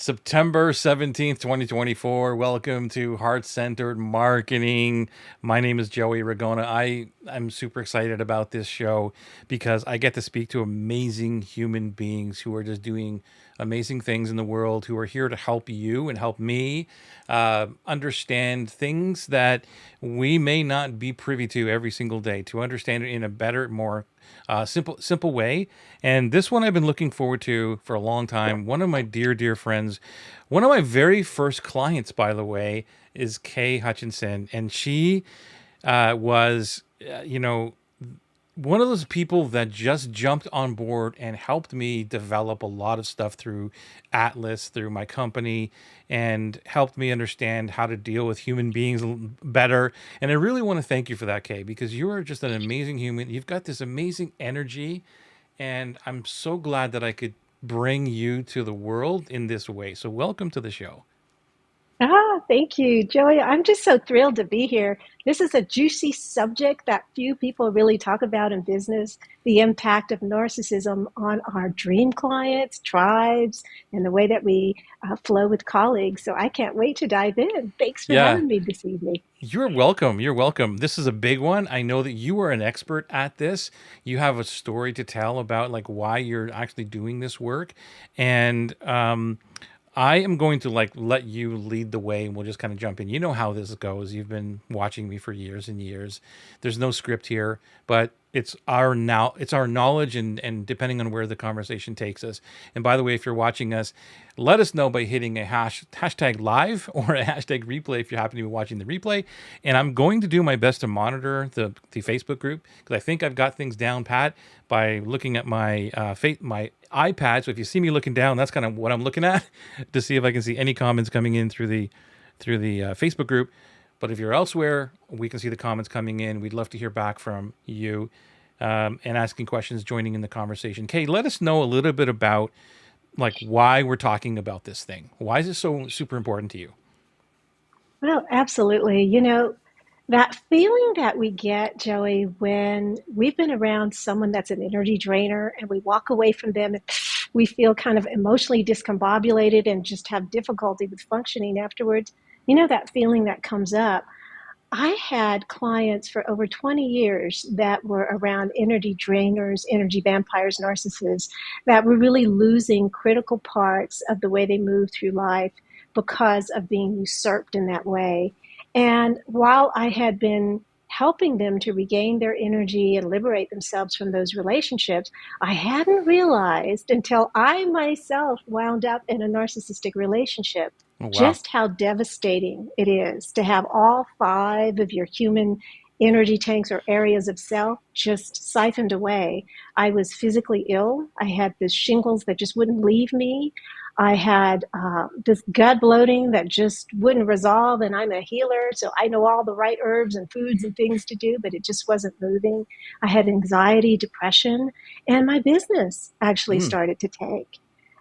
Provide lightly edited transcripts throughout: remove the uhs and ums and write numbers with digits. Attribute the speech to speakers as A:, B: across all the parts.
A: September 17th, 2024. Welcome to Heart Centered Marketing. My name is Joey Ragona. I'm super excited about this show because I get to speak to amazing human beings who are just doing amazing things in the world, who are here to help you and help me understand things that we may not be privy to every single day, to understand it in a better, more simple way. And this one I've been looking forward to for a long time. One of my dear friends, one of my very first clients, by the way, is Kay Hutchinson, and she was, one of those people that just jumped on board and helped me develop a lot of stuff through Atlas, through my company, and helped me understand how to deal with human beings better. And I really want to thank you for that, Kay, because you are just an amazing human. You've got this amazing energy, and I'm so glad that I could bring you to the world in this way. So welcome to the show.
B: Thank you, Joey. I'm just so thrilled to be here. This is a juicy subject that few people really talk about in business, the impact of narcissism on our dream clients, tribes, and the way that we flow with colleagues. So I can't wait to dive in. Thanks for
A: Yeah,
B: having me this evening.
A: you're welcome. You're welcome. This is a big one. I know that you are an expert at this. You have a story to tell about like why you're actually doing this work. And I am going to like let you lead the way and we'll just kind of jump in. You know how this goes. You've been watching me for years and years. There's no script here, but it's our knowledge and depending on where the conversation takes us. And by the way, if you're watching us, let us know by hitting a hashtag live or a hashtag replay if you happen to be watching the replay. And I'm going to do my best to monitor the Facebook group because I think I've got things down pat by looking at my my iPad. So if you see me looking down, that's kind of what I'm looking at to see if I can see any comments coming in through the Facebook group. But if you're elsewhere, we can see the comments coming in. We'd love to hear back from you and asking questions, joining in the conversation. Kay, let us know a little bit about like why we're talking about this thing. Why is it so super important to you?
B: Well, absolutely. That feeling that we get, Joey, when we've been around someone that's an energy drainer and we walk away from them and we feel kind of emotionally discombobulated and just have difficulty with functioning afterwards. That feeling that comes up. I had clients for over 20 years that were around energy drainers, energy vampires, narcissists, that were really losing critical parts of the way they move through life because of being usurped in that way. And while I had been helping them to regain their energy and liberate themselves from those relationships, I hadn't realized until I myself wound up in a narcissistic relationship
A: Oh, wow.
B: just how devastating it is to have all five of your human energy tanks or areas of self just siphoned away. I was physically ill. I had this shingles that just wouldn't leave me. I had this gut bloating that just wouldn't resolve, and I'm a healer, so I know all the right herbs and foods and things to do, but it just wasn't moving. I had anxiety, depression, and my business actually
A: Mm.
B: started to tank.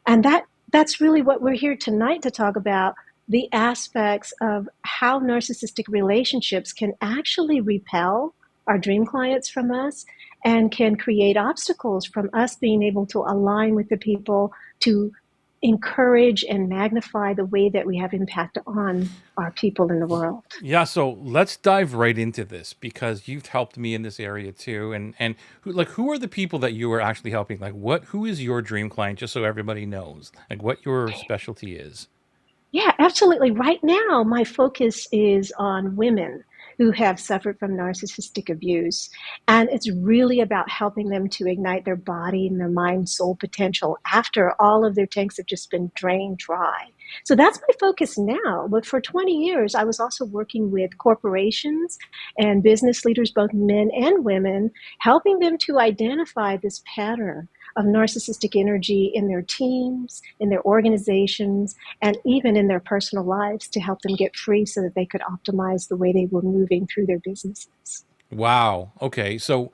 B: And that's really what we're here tonight to talk about, the aspects of how narcissistic relationships can actually repel our dream clients from us and can create obstacles from us being able to align with the people to encourage and magnify the way that we have impact on our people in the world.
A: Yeah, so let's dive right into this because you've helped me in this area too. And who are the people that you are actually helping? Like who is your dream client just so everybody knows like what your specialty is?
B: Yeah, absolutely. Right now, my focus is on women who have suffered from narcissistic abuse. And it's really about helping them to ignite their body and their mind soul potential after all of their tanks have just been drained dry. So that's my focus now. But for 20 years, I was also working with corporations and business leaders, both men and women, helping them to identify this pattern of narcissistic energy in their teams, in their organizations, and even in their personal lives to help them get free so that they could optimize the way they were moving through their businesses.
A: Wow. Okay. So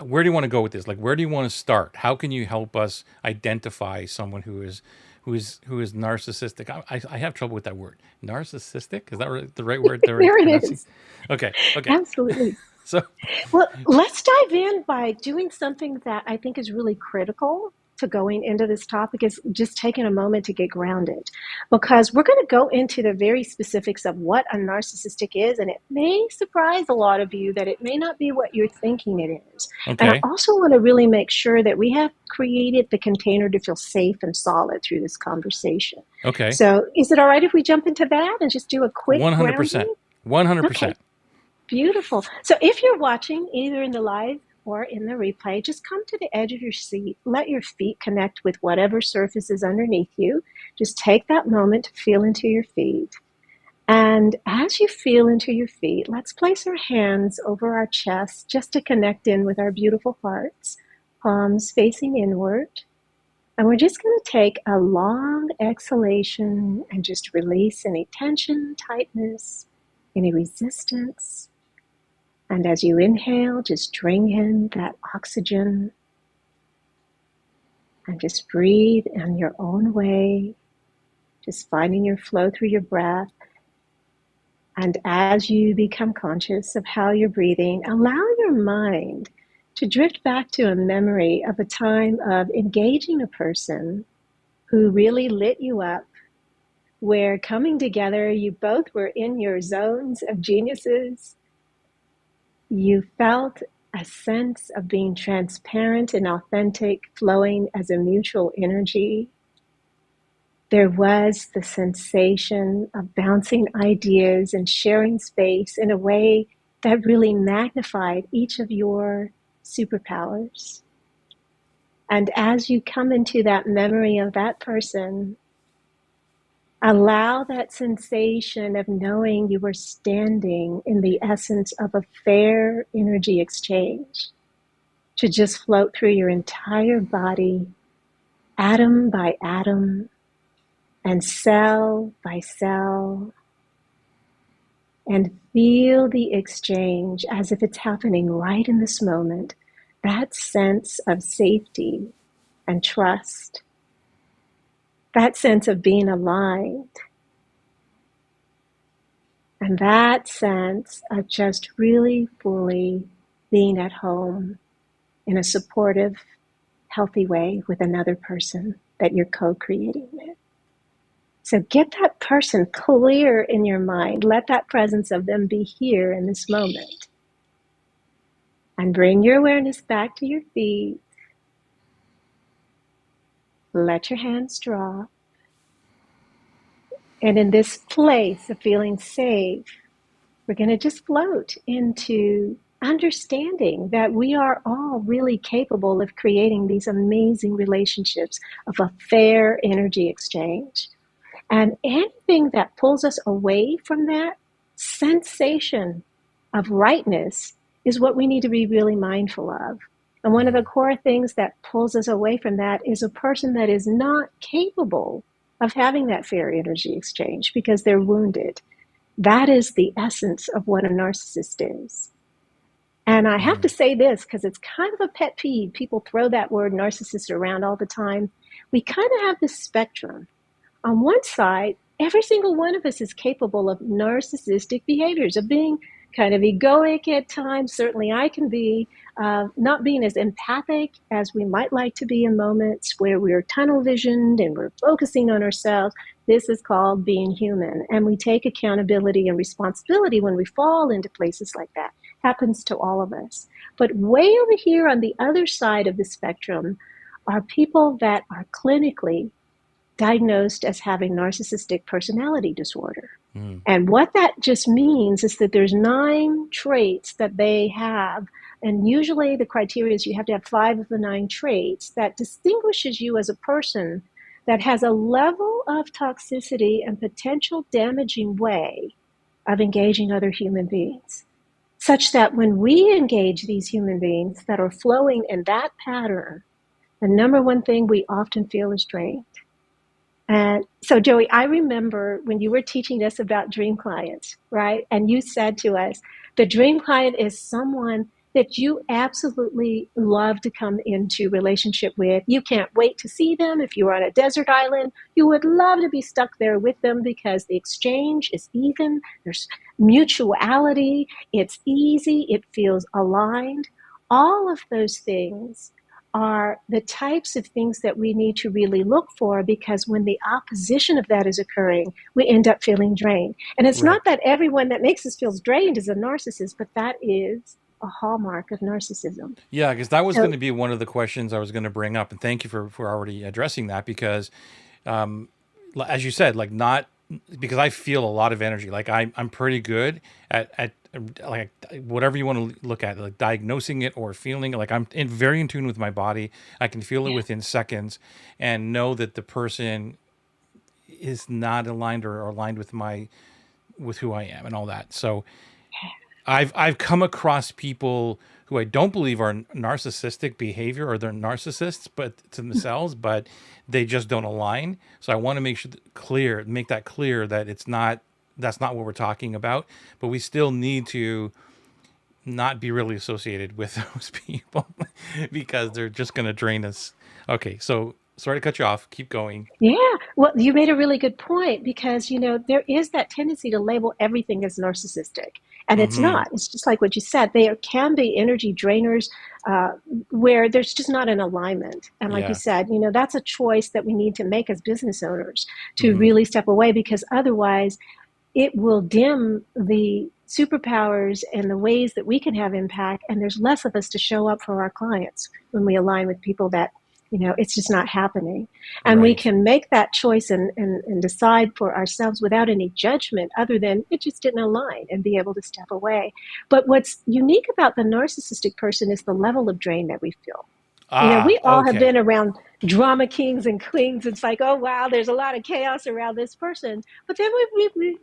A: where do you want to go with this? Like where do you want to start? How can you help us identify someone who is narcissistic? I have trouble with that word. Narcissistic? Is that the right word? The right
B: There it
A: pronouncing?
B: is.
A: Okay. Okay.
B: Absolutely.
A: So
B: Well, let's dive in by doing something that I think is really critical. to going into this topic is just taking a moment to get grounded, because we're going to go into the very specifics of what a narcissistic is, and it may surprise a lot of you that it may not be what you're thinking it is. And I
A: Okay.
B: also want to really make sure that we have created the container to feel safe and solid through this conversation.
A: Okay.
B: So is it all right if we jump into that and just do a quick
A: 100%.
B: grounding? Okay,
A: 100%.
B: beautiful. So if you're watching either in the live or in the replay, just come to the edge of your seat. Let your feet connect with whatever surface is underneath you. Just take that moment to feel into your feet. And as you feel into your feet, let's place our hands over our chest just to connect in with our beautiful hearts, palms facing inward. And we're just going to take a long exhalation and just release any tension, tightness, any resistance. And as you inhale, just bring in that oxygen and just breathe in your own way, just finding your flow through your breath. And as you become conscious of how you're breathing, allow your mind to drift back to a memory of a time of engaging a person who really lit you up, where coming together, you both were in your zones of geniuses. You felt a sense of being transparent and authentic, flowing as a mutual energy. There was the sensation of bouncing ideas and sharing space in a way that really magnified each of your superpowers. And as you come into that memory of that person, allow that sensation of knowing you were standing in the essence of a fair energy exchange to just float through your entire body, atom by atom, and cell by cell, and feel the exchange as if it's happening right in this moment. That sense of safety and trust, that sense of being aligned, and that sense of just really fully being at home in a supportive, healthy way with another person that you're co-creating with. So get that person clear in your mind. Let that presence of them be here in this moment. And bring your awareness back to your feet. Let your hands drop. And in this place of feeling safe, we're going to just float into understanding that we are all really capable of creating these amazing relationships of a fair energy exchange. And anything that pulls us away from that sensation of rightness is what we need to be really mindful of. And one of the core things that pulls us away from that is a person that is not capable of having that fair energy exchange because they're wounded. That is the essence of what a narcissist is. And I have to say this because it's kind of a pet peeve. People throw that word narcissist around all the time. We kind of have this spectrum. On one side, every single one of us is capable of narcissistic behaviors, of being kind of egoic at times. Certainly I can be, not being as empathic as we might like to be in moments where we're tunnel visioned and we're focusing on ourselves. This is called being human. And we take accountability and responsibility when we fall into places like that. Happens to all of us. But way over here on the other side of the spectrum are people that are clinically diagnosed as having narcissistic personality disorder. And what that just means is that there's 9 traits that they have. And usually the criteria is you have to have 5 of the 9 traits that distinguishes you as a person that has a level of toxicity and potential damaging way of engaging other human beings, such that when we engage these human beings that are flowing in that pattern, the number one thing we often feel is drained. And so, Joey, I remember when you were teaching us about dream clients, right? And you said to us, the dream client is someone that you absolutely love to come into relationship with. You can't wait to see them. If you were on a desert island, you would love to be stuck there with them because the exchange is even. There's mutuality. It's easy. It feels aligned. All of those things are the types of things that we need to really look for, because when the opposition of that is occurring, we end up feeling drained. And it's
A: Right.
B: not that everyone that makes us feel drained is a narcissist, but that is a hallmark of narcissism.
A: Yeah, because that was going
B: So,
A: to be one of the questions I was going to bring up, and thank you for already addressing that. Because, as you said, like not because I feel a lot of energy. Like I'm pretty good at like whatever you want to look at, like diagnosing it or feeling it. Like very in tune with my body. I can feel it
B: yeah.
A: within seconds and know that the person is not aligned or aligned with who I am and all that. So I've come across people who I don't believe are narcissistic behavior or they're narcissists, but to themselves, but they just don't align. So I want to make that clear that that's not what we're talking about. But we still need to not be really associated with those people because they're just going to drain us. Okay, so sorry to cut you off. Keep going.
B: Yeah, well, you made a really good point, because, there is that tendency to label everything as narcissistic, and it's
A: Mm-hmm.
B: not. It's just like what you said. There can be energy drainers uh, where there's just not an alignment. And like you
A: Yeah.
B: said, that's a choice that we need to make as business owners, to
A: Mm-hmm.
B: really step away, because otherwise it will dim the superpowers and the ways that we can have impact. And there's less of us to show up for our clients when we align with people that, it's just not happening. And we
A: Right.
B: can make that choice and decide for ourselves without any judgment other than it just didn't align, and be able to step away. But what's unique about the narcissistic person is the level of drain that we feel.
A: Ah,
B: We all have
A: okay.
B: been around drama kings and queens. It's like, oh wow, there's a lot of chaos around this person. But then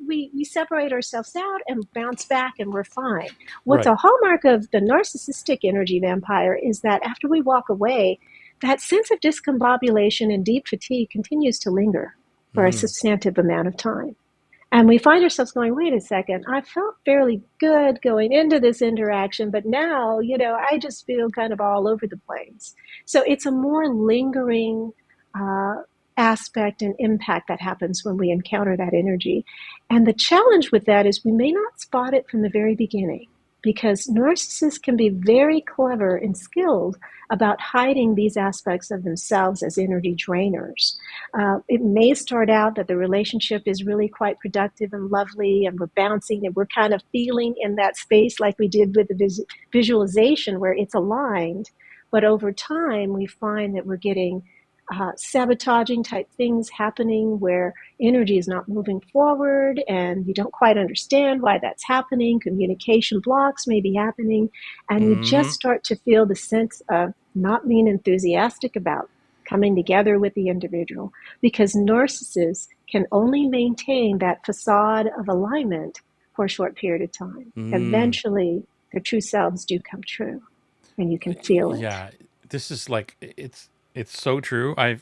B: we separate ourselves out and bounce back, and we're fine. What's
A: Right.
B: a hallmark of the narcissistic energy vampire is that after we walk away, that sense of discombobulation and deep fatigue continues to linger for a
A: Mm-hmm.
B: substantive amount of time. And we find ourselves going, wait a second, I felt fairly good going into this interaction, but now, I just feel kind of all over the place. So it's a more lingering uh, aspect and impact that happens when we encounter that energy. And the challenge with that is we may not spot it from the very beginning, because narcissists can be very clever and skilled about hiding these aspects of themselves as energy drainers. It may start out that the relationship is really quite productive and lovely, and we're bouncing and we're kind of feeling in that space like we did with the visualization where it's aligned. But over time, we find that we're getting sabotaging type things happening where energy is not moving forward, and you don't quite understand why that's happening. Communication blocks may be happening, and you
A: Mm-hmm.
B: just start to feel the sense of not being enthusiastic about coming together with the individual, because narcissists can only maintain that facade of alignment for a short period of time.
A: Mm.
B: Eventually, their true selves do come true, and you can feel it.
A: Yeah, this is like it's so true. I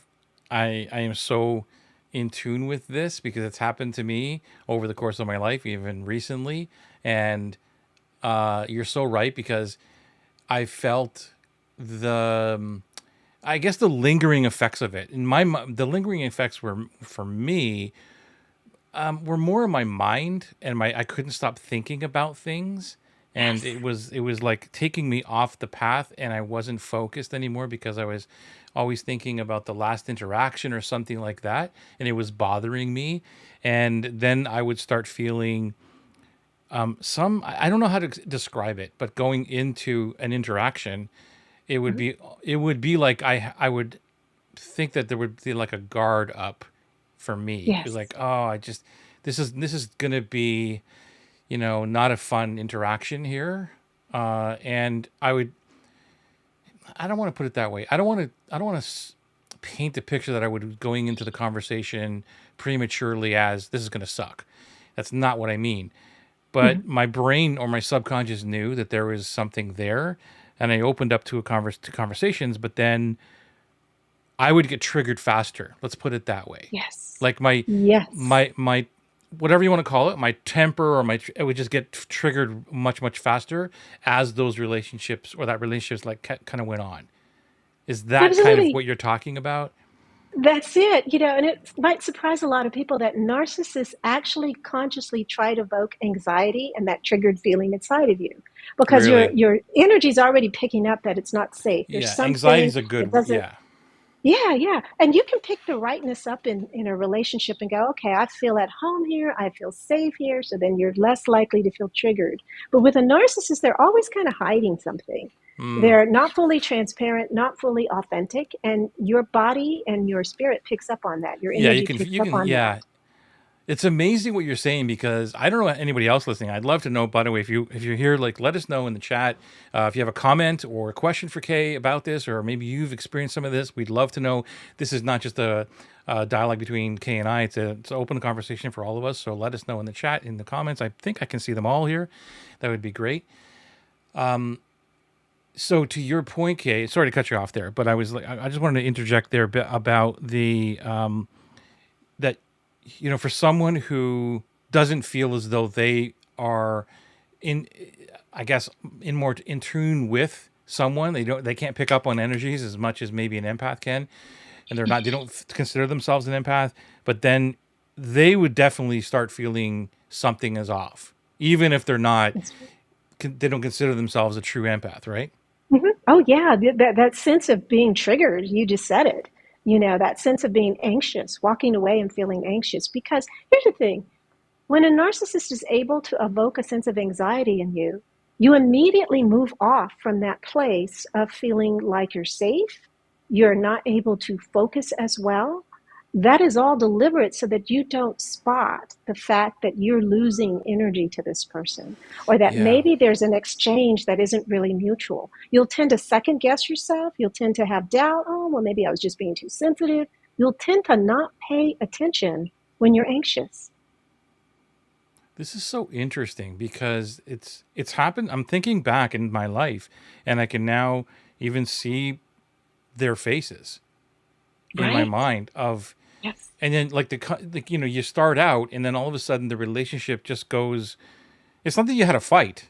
A: am so in tune with this because it's happened to me over the course of my life, even recently. And you're so right because I felt the I guess the lingering effects of it. In the lingering effects were for me were more in my mind and my I couldn't stop thinking about things, and
B: Yes.
A: it was like taking me off the path, and I wasn't focused anymore because I was always thinking about the last interaction or something like that, and it was bothering me. And then I would start feeling some I don't know how to describe it, but going into an interaction, it would
B: Mhm.
A: be it would be like I would think that there would be like a guard up for me. It was
B: Yes.
A: like, oh, this is gonna be, not a fun interaction here. And I don't want to put it that way. I don't want to paint the picture that I would going into the conversation prematurely as this is gonna suck. That's not what I mean. But
B: Mhm.
A: my brain or my subconscious knew that there was something there, and I opened up to to conversations. But then I would get triggered faster. Let's put it that way.
B: Yes.
A: Like
B: Yes.
A: my whatever you want to call it, my temper or it would just get triggered much faster as those relationships or that relationships like kind of went on. Is that kind of
B: Absolutely.
A: what you're talking about?
B: That's it, and it might surprise a lot of people that narcissists actually consciously try to evoke anxiety and that triggered feeling inside of you because
A: Really?
B: your energy is already picking up that it's not safe. There's
A: Yeah,
B: something
A: anxiety's a
B: that
A: good,
B: doesn't.
A: yeah.
B: Yeah, yeah. And you can pick the rightness up in a relationship and go, okay, I feel at home here. I feel safe here. So then you're less likely to feel triggered. But with a narcissist, they're always kind of hiding something.
A: Mm.
B: They're not fully transparent, not fully authentic. And your body and your spirit picks up on that. Your
A: Yeah,
B: energy picks up on that.
A: yeah. It's amazing what you're saying because I don't know anybody else listening. I'd love to know. By the way, if you're here, like, let us know in the chat if you have a comment or a question for Kay about this, or maybe you've experienced some of this. We'd love to know. This is not just a dialogue between Kay and I. It's an open conversation for all of us. So let us know in the chat, in the comments. I think I can see them all here. That would be great. So to your point, Kay, sorry to cut you off there, but I just wanted to interject there a bit about the that for someone who doesn't feel as though they are in, I guess, in more in tune with someone, they can't pick up on energies as much as maybe an empath can, and they don't consider themselves an empath, but then they would definitely start feeling something is off, even if they're not, they don't consider themselves a true empath, right?
B: Oh, yeah. That sense of being triggered, you just said it. That sense of being anxious, walking away and feeling anxious. Because here's the thing. When a narcissist is able to evoke a sense of anxiety in you, you immediately move off from that place of feeling like you're safe, you're not able to focus as well. That is all deliberate so that you don't spot the fact that you're losing energy to this person or that
A: Yeah.
B: maybe there's an exchange that isn't really mutual. You'll tend to second guess yourself. You'll tend to have doubt. Oh, well, maybe I was just being too sensitive. You'll tend to not pay attention when you're anxious.
A: This is so interesting because it's happened. I'm thinking back in my life, and I can now even see their faces in my
B: Right.
A: mind of,
B: Yes.
A: and then like you start out, and then all of a sudden the relationship just goes. It's something you had a fight.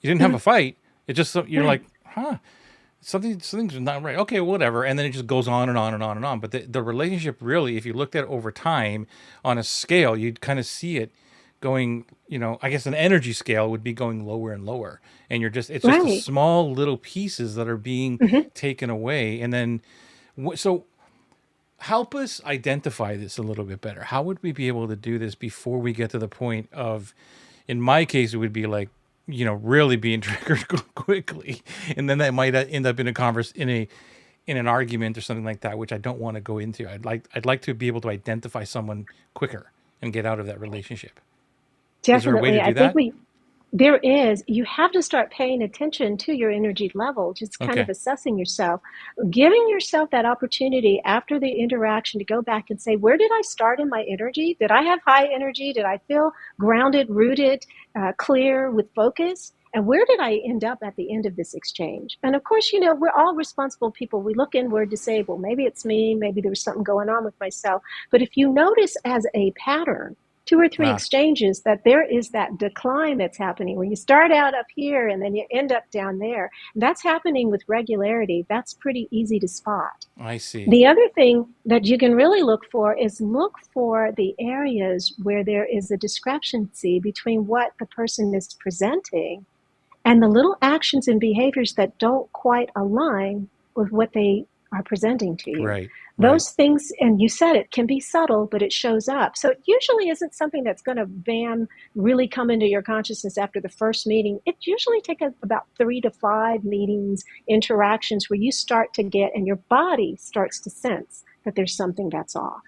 A: You didn't have
B: Mhm.
A: a fight. It just you're
B: Right.
A: like, huh, something's not right. Okay, whatever, and then it just goes on and on and on and on. But the relationship really, if you looked at it over time on a scale, you'd kind of see it going. I guess an energy scale would be going lower and lower, and it's just the
B: Right.
A: small little pieces that are being
B: Hmm.
A: taken away, and then so help us identify this a little bit better. How would we be able to do this before we get to the point of, in my case, it would be like, really being triggered quickly, and then that might end up in a in an argument or something like that, which I don't want to go into. I'd like to be able to identify someone quicker and get out of that relationship. Is there a way to
B: Definitely. I
A: do
B: think
A: that?
B: there is, you have to start paying attention to your energy level, just kind of
A: Okay.
B: assessing yourself, giving yourself that opportunity after the interaction to go back and say, where did I start in my energy? Did I have high energy? Did I feel grounded, rooted, clear with focus? And where did I end up at the end of this exchange? And of course, we're all responsible people. We look inward to say, well, maybe it's me, maybe there was something going on with myself. But if you notice as a pattern, two or three
A: Ah,
B: exchanges, that there is that decline that's happening where you start out up here and then you end up down there. That's happening with regularity. That's pretty easy to spot.
A: I see.
B: The other thing that you can really look for is look for the areas where there is a discrepancy between what the person is presenting and the little actions and behaviors that don't quite align with what they are presenting to you.
A: Right. Right.
B: Those things, and you said it, can be subtle, but it shows up. So it usually isn't something that's going to really come into your consciousness after the first meeting. It usually takes about 3 to 5 meetings, interactions where you start to get, and your body starts to sense that there's something that's off.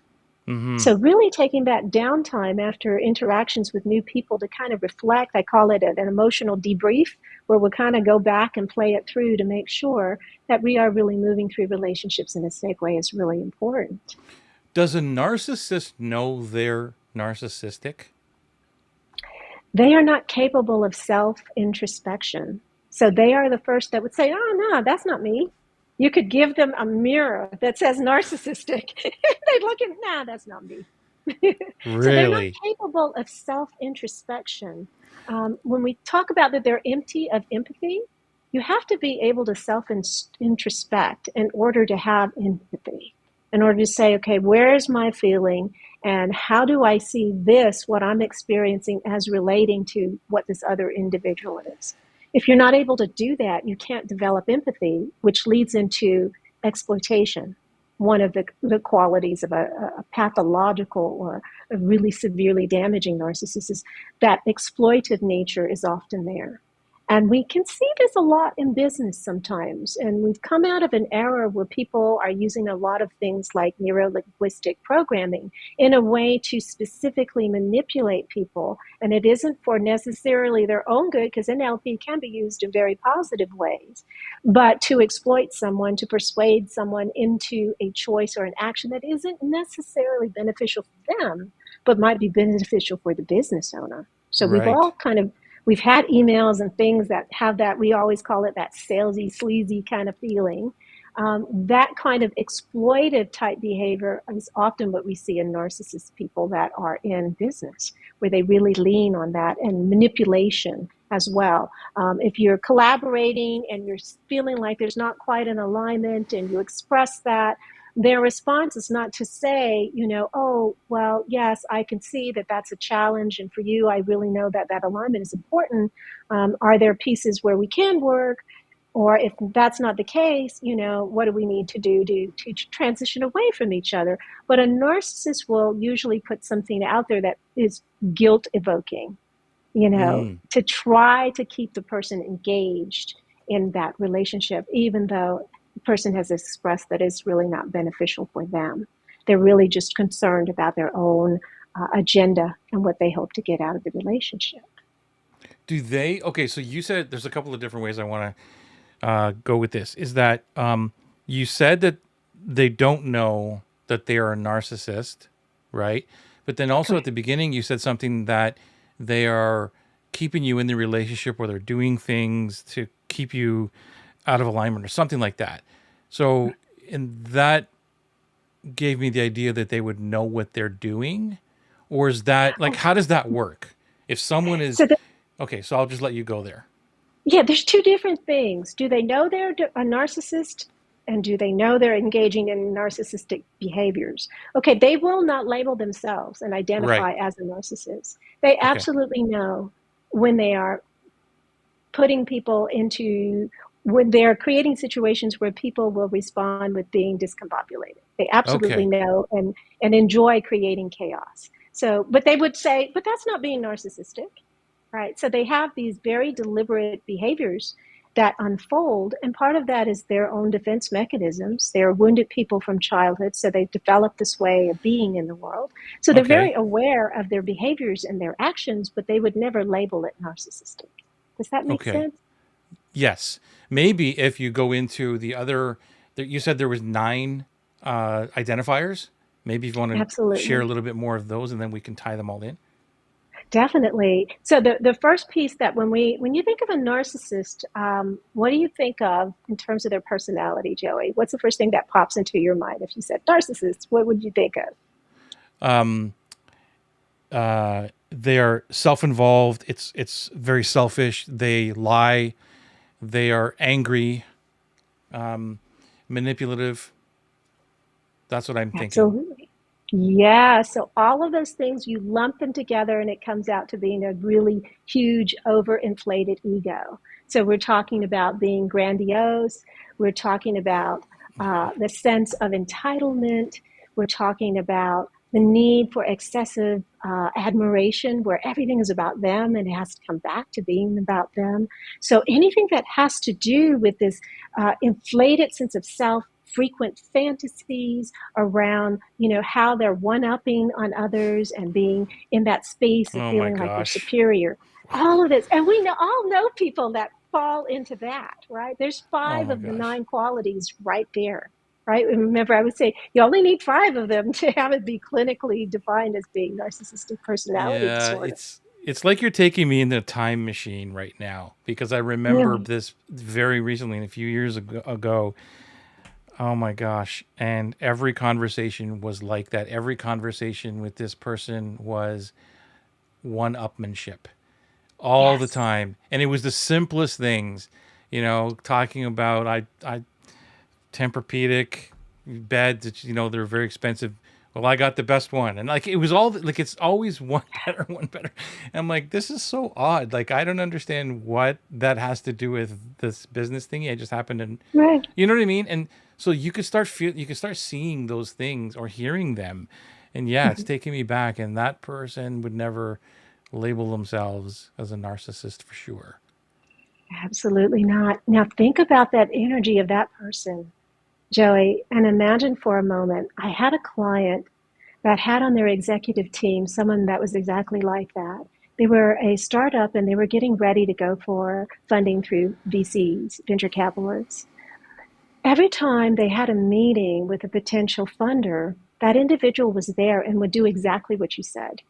A: Mm-hmm.
B: So really taking that downtime after interactions with new people to kind of reflect, I call it an emotional debrief, where we'll kind of go back and play it through to make sure that we are really moving through relationships in a safe way is really important.
A: Does a narcissist know they're narcissistic?
B: They are not capable of self-introspection. So they are the first that would say, oh, no, that's not me. You could give them a mirror that says narcissistic. They'd look at, nah, that's not me. So they're not
A: Really?
B: capable of self-introspection. When we talk about that they're empty of empathy, you have to be able to self-introspect in order to have empathy. in order to say, okay, where is my feeling and how do I see this, what I'm experiencing, as relating to what this other individual is? If you're not able to do that, you can't develop empathy, which leads into exploitation. One of the qualities of a pathological or a really severely damaging narcissist is that exploitive nature is often there. And we can see this a lot in business sometimes. And we've come out of an era where people are using a lot of things like neuro-linguistic programming in a way to specifically manipulate people. And it isn't for necessarily their own good, because NLP can be used in very positive ways, but to exploit someone, to persuade someone into a choice or an action that isn't necessarily beneficial for them, but might be beneficial for the business owner. So we've
A: Right.
B: all kind of we've had emails and things that have that, we always call it that salesy, sleazy kind of feeling. That kind of exploitive type behavior is often what we see in narcissist people that are in business, where they really lean on that, and manipulation as well. If you're collaborating and you're feeling like there's not quite an alignment and you express that, their response is not to say, oh, well, yes, I can see that that's a challenge. And for you, I really know that that alignment is important. Are there pieces where we can work? Or if that's not the case, what do we need to do to transition away from each other? But a narcissist will usually put something out there that is guilt evoking,
A: Mm.
B: to try to keep the person engaged in that relationship, even though the person has expressed that it's really not beneficial for them. They're really just concerned about their own agenda and what they hope to get out of the relationship.
A: Do they? Okay, so you said there's a couple of different ways I want to go with this. Is that you said that they don't know that they are a narcissist, right? But then also at
B: Correct.
A: the beginning, you said something that they are keeping you in the relationship, or they're doing things to keep you out of alignment or something like that. So, and that gave me the idea that they would know what they're doing. Or is that like, how does that work? If someone is,
B: So,
A: okay, so I'll just let you go there.
B: yeah, there's two different things. Do they know they're a narcissist? And do they know they're engaging in narcissistic behaviors? Okay, they will not label themselves and
A: Right.
B: identify as a narcissist. They
A: Okay.
B: absolutely know when they are putting people into, when they're creating situations where people will respond with being discombobulated. They absolutely
A: Okay.
B: know and enjoy creating chaos. So, but they would say, but that's not being narcissistic, right? So they have these very deliberate behaviors that unfold, and part of that is their own defense mechanisms. They're wounded people from childhood, so they've developed this way of being in the world. So they're very
A: Okay.
B: aware of their behaviors and their actions, but they would never label it narcissistic. Does that make
A: Okay.
B: sense?
A: Yes. Maybe if you go into the other, you said there was nine identifiers. Maybe if you want to share a
B: Absolutely.
A: little bit more of those, and then we can tie them all in.
B: Definitely. So the first piece that when you think of a narcissist, what do you think of in terms of their personality, Joey? What's the first thing that pops into your mind if you said narcissist? What would you think of?
A: Um, they are self-involved. It's very selfish. They lie. They are angry, manipulative. That's what I'm thinking.
B: Absolutely. Yeah. So all of those things, you lump them together and it comes out to being a really huge, overinflated ego. So we're talking about being grandiose. We're talking about the sense of entitlement. We're talking about the need for excessive admiration, where everything is about them and it has to come back to being about them. So anything that has to do with this inflated sense of self, frequent fantasies around, how they're one-upping on others and being in that space of
A: Oh my
B: feeling like they're
A: gosh.
B: superior. All of this, and we all know people that fall into that, right? There's
A: Oh
B: five
A: my
B: of the
A: gosh.
B: nine qualities right there, right? And remember, I would say you only need five of them to have it be clinically defined as being narcissistic personality
A: Yeah,
B: disorder.
A: it's like you're taking me in the time machine right now, because I remember
B: Really?
A: this very recently, a few years ago. Oh my gosh. And every conversation was like that. Every conversation with this person was one-upmanship all the
B: Yes.
A: time. And it was the simplest things, talking about I Tempur-Pedic, beds that, they're very expensive. Well, I got the best one. And like, it was all like, it's always one better, one better. And I'm like, this is so odd. Like, I don't understand what that has to do with this business thingy. I just happened to,
B: Right.
A: you know what I mean? And so you could start seeing those things or hearing them. And yeah, it's taking me back. And that person would never label themselves as a narcissist for sure.
B: Absolutely not. Now think about that energy of that person, Joey, and imagine for a moment. I had a client that had on their executive team someone that was exactly like that. They were a startup and they were getting ready to go for funding through VCs, venture capitalists. Every time they had a meeting with a potential funder, that individual was there and would do exactly what you said.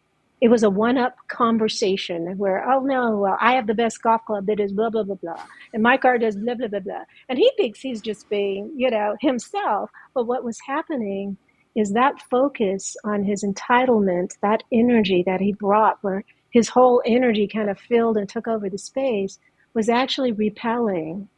B: It was a one-up conversation where, oh no, well, I have the best golf club that is blah, blah, blah, blah. And my car does blah, blah, blah, blah. And he thinks he's just being, himself. But what was happening is that focus on his entitlement, that energy that he brought, where his whole energy kind of filled and took over the space, was actually repelling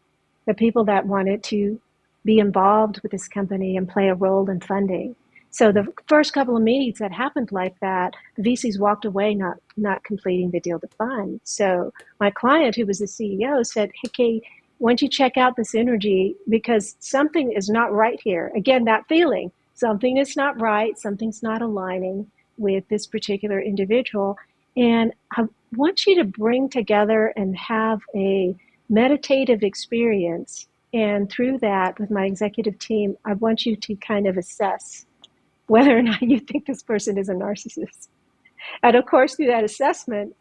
B: the people that wanted to be involved with this company and play a role in funding. So the first couple of meetings that happened like that, the VCs walked away not completing the deal to fund. So my client, who was the CEO, said, hey, Kay, why don't you check out this energy because something is not right here. Again, that feeling, something is not right, something's not aligning with this particular individual. And I want you to bring together and have a meditative experience. And through that, with my executive team, I want you to kind of assess whether or not you think this person is a narcissist. And of course, through that assessment,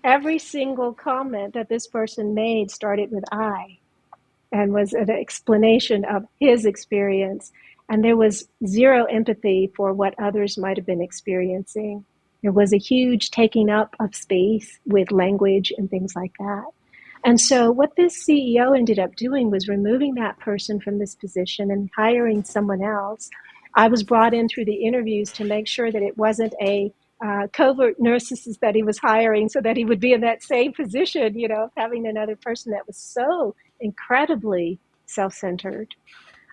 B: every single comment that this person made started with I and was an explanation of his experience. And there was zero empathy for what others might have been experiencing. There was a huge taking up of space with language and things like that. And so what this CEO ended up doing was removing that person from this position and hiring someone else. I was brought in through the interviews to make sure that it wasn't a covert narcissist that he was hiring so that he would be in that same position, having another person that was so incredibly self-centered.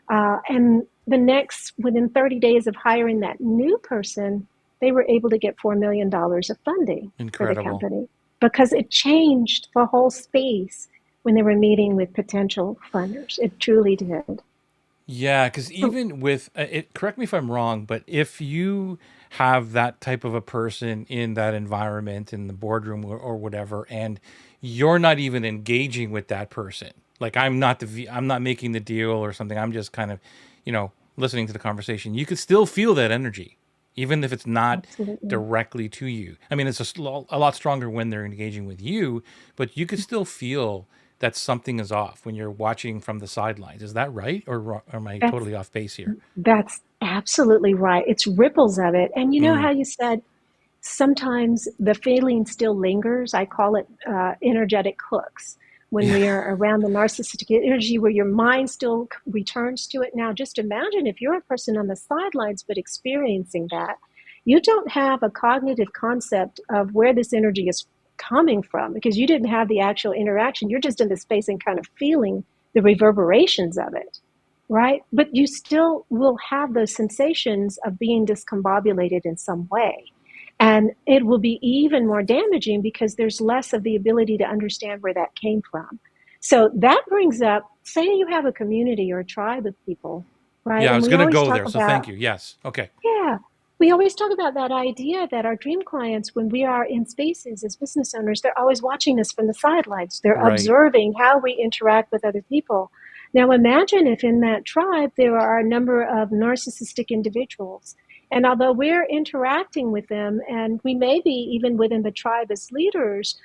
B: And within 30 days of hiring that new person, they were able to get $4 million of funding for the
A: Incredible.
B: company because it changed the whole space when they were meeting with potential funders. It truly did.
A: Yeah, because even with it, correct me if I'm wrong, but if you have that type of a person in that environment in the boardroom or whatever, and you're not even engaging with that person, like I'm not making the deal or something. I'm just kind of, listening to the conversation. You could still feel that energy, even if it's not
B: Absolutely.
A: directly to you. I mean, it's a lot stronger when they're engaging with you, but you could still feel that something is off when you're watching from the sidelines. Is that right? Or am I
B: That's
A: totally off base here?
B: that's absolutely right. It's ripples of it. And you know
A: Mm.
B: how you said sometimes the feeling still lingers. I call it energetic hooks when
A: Yeah.
B: we are around the narcissistic energy where your mind still returns to it. Now, just imagine if you're a person on the sidelines but experiencing that, you don't have a cognitive concept of where this energy is coming from because you didn't have the actual interaction. You're just in the space and kind of feeling the reverberations of it, right? But you still will have those sensations of being discombobulated in some way. And it will be even more damaging because there's less of the ability to understand where that came from. So that brings up, say you have a community or a tribe of people, right?
A: Yeah, I
B: And
A: was
B: we
A: going to
B: always
A: go
B: talk
A: there. So thank
B: about,
A: you. Yes. Okay.
B: yeah, we always talk about that idea that our dream clients, when we are in spaces as business owners, they're always watching us from the sidelines. They're
A: Right.
B: observing how we interact with other people. Now, imagine if in that tribe there are a number of narcissistic individuals. And although we're interacting with them, and we may be even within the tribe as leaders,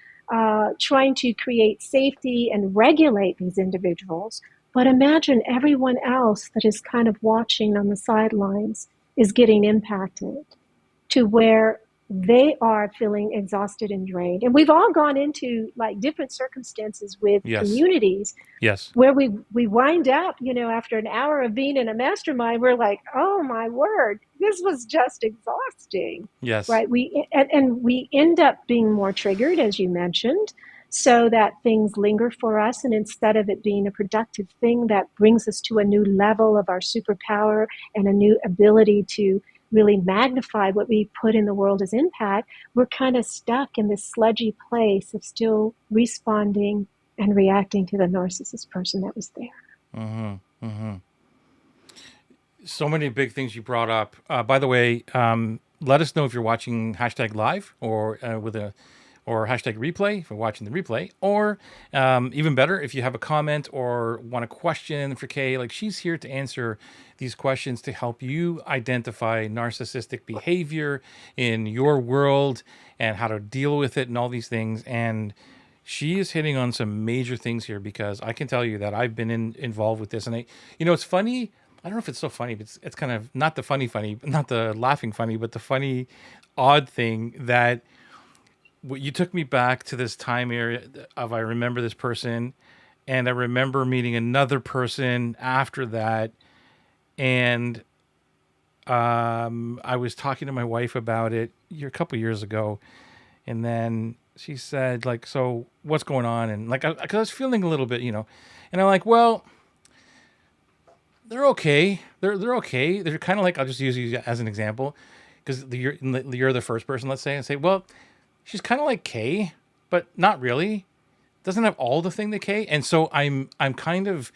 B: trying to create safety and regulate these individuals, but imagine everyone else that is kind of watching on the sidelines is getting impacted to where they are feeling exhausted and drained. And we've all gone into like different circumstances with
A: Yes.
B: communities
A: Yes.
B: where we wind up, after an hour of being in a mastermind, we're like, oh my word, this was just exhausting,
A: Yes.
B: right? And we end up being more triggered, as you mentioned. so that things linger for us. And instead of it being a productive thing that brings us to a new level of our superpower and a new ability to really magnify what we put in the world as impact, we're kind of stuck in this sludgy place of still responding and reacting to the narcissist person that was there.
A: Mm-hmm. Mm-hmm. So many big things you brought up. By the way, let us know if you're watching hashtag live or with a or hashtag replay if you're watching the replay, or even better, if you have a comment or want a question for Kay. Like, she's here to answer these questions to help you identify narcissistic behavior in your world and how to deal with it and all these things. And she is hitting on some major things here, because I can tell you that I've been involved with this. And it's funny. I don't know if it's so funny, but it's kind of not the funny, not the laughing funny, but the funny, odd thing that you took me back to this time area of, I remember this person, and I remember meeting another person after that. And I was talking to my wife about it a couple years ago. And then she said, like, so what's going on? And like, cause I was feeling a little bit, and I'm like, well, they're okay. They're okay. They're kind of like, I'll just use you as an example, because you're the first person, let's say, and say, well, she's kind of like Kay, but not really. Doesn't have all the thing that Kay, and so I'm kind of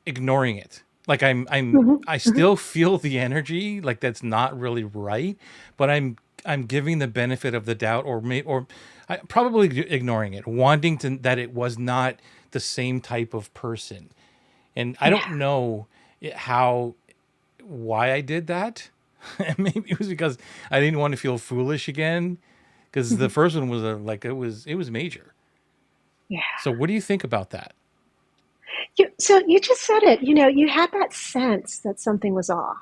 A: ignoring it. Like I still feel the energy, like that's not really right, but I'm giving the benefit of the doubt, or I probably ignoring it, wanting to that it was not the same type of person, and I don't know why I did that. Maybe it was because I didn't want to feel foolish again, because the first one was it was major.
B: Yeah.
A: So what do you think about that?
B: So you just said it, you had that sense that something was off.